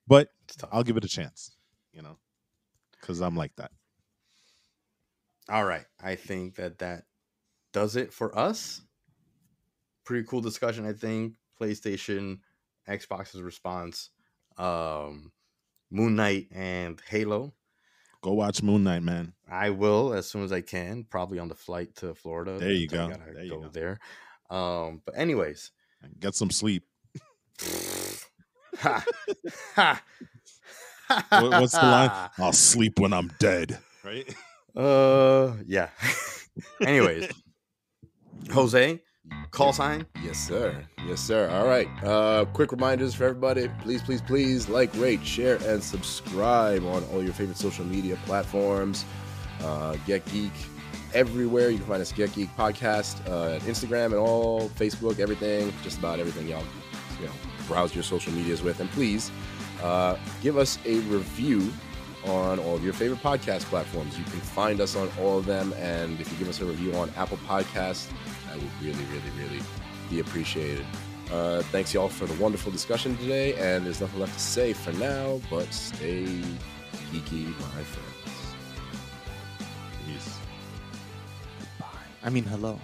But I'll give it a chance, because I'm like that. All right. I think that does it for us. Pretty cool discussion, I think. PlayStation, Xbox's response, Moon Knight, and Halo. Go watch Moon Knight, man. I will as soon as I can, probably on the flight to Florida. There you go. I gotta go there. But anyways, get some sleep. Ha. Ha. What's the line? I'll sleep when I'm dead. Right? Yeah. Anyways, Jose, call sign. Yes, sir. All right. Quick reminders for everybody. Please like, rate, share, and subscribe on all your favorite social media platforms. Get Geek everywhere. You can find us Get Geek Podcast, Instagram and all, Facebook, everything, just about everything y'all browse your social medias with. And please give us a review on all of your favorite podcast platforms. You can find us on all of them, and if you give us a review on Apple Podcasts, that would really be appreciated. Thanks y'all for the wonderful discussion today, and there's nothing left to say for now, but stay geeky, my friends. Peace. Bye. Hello.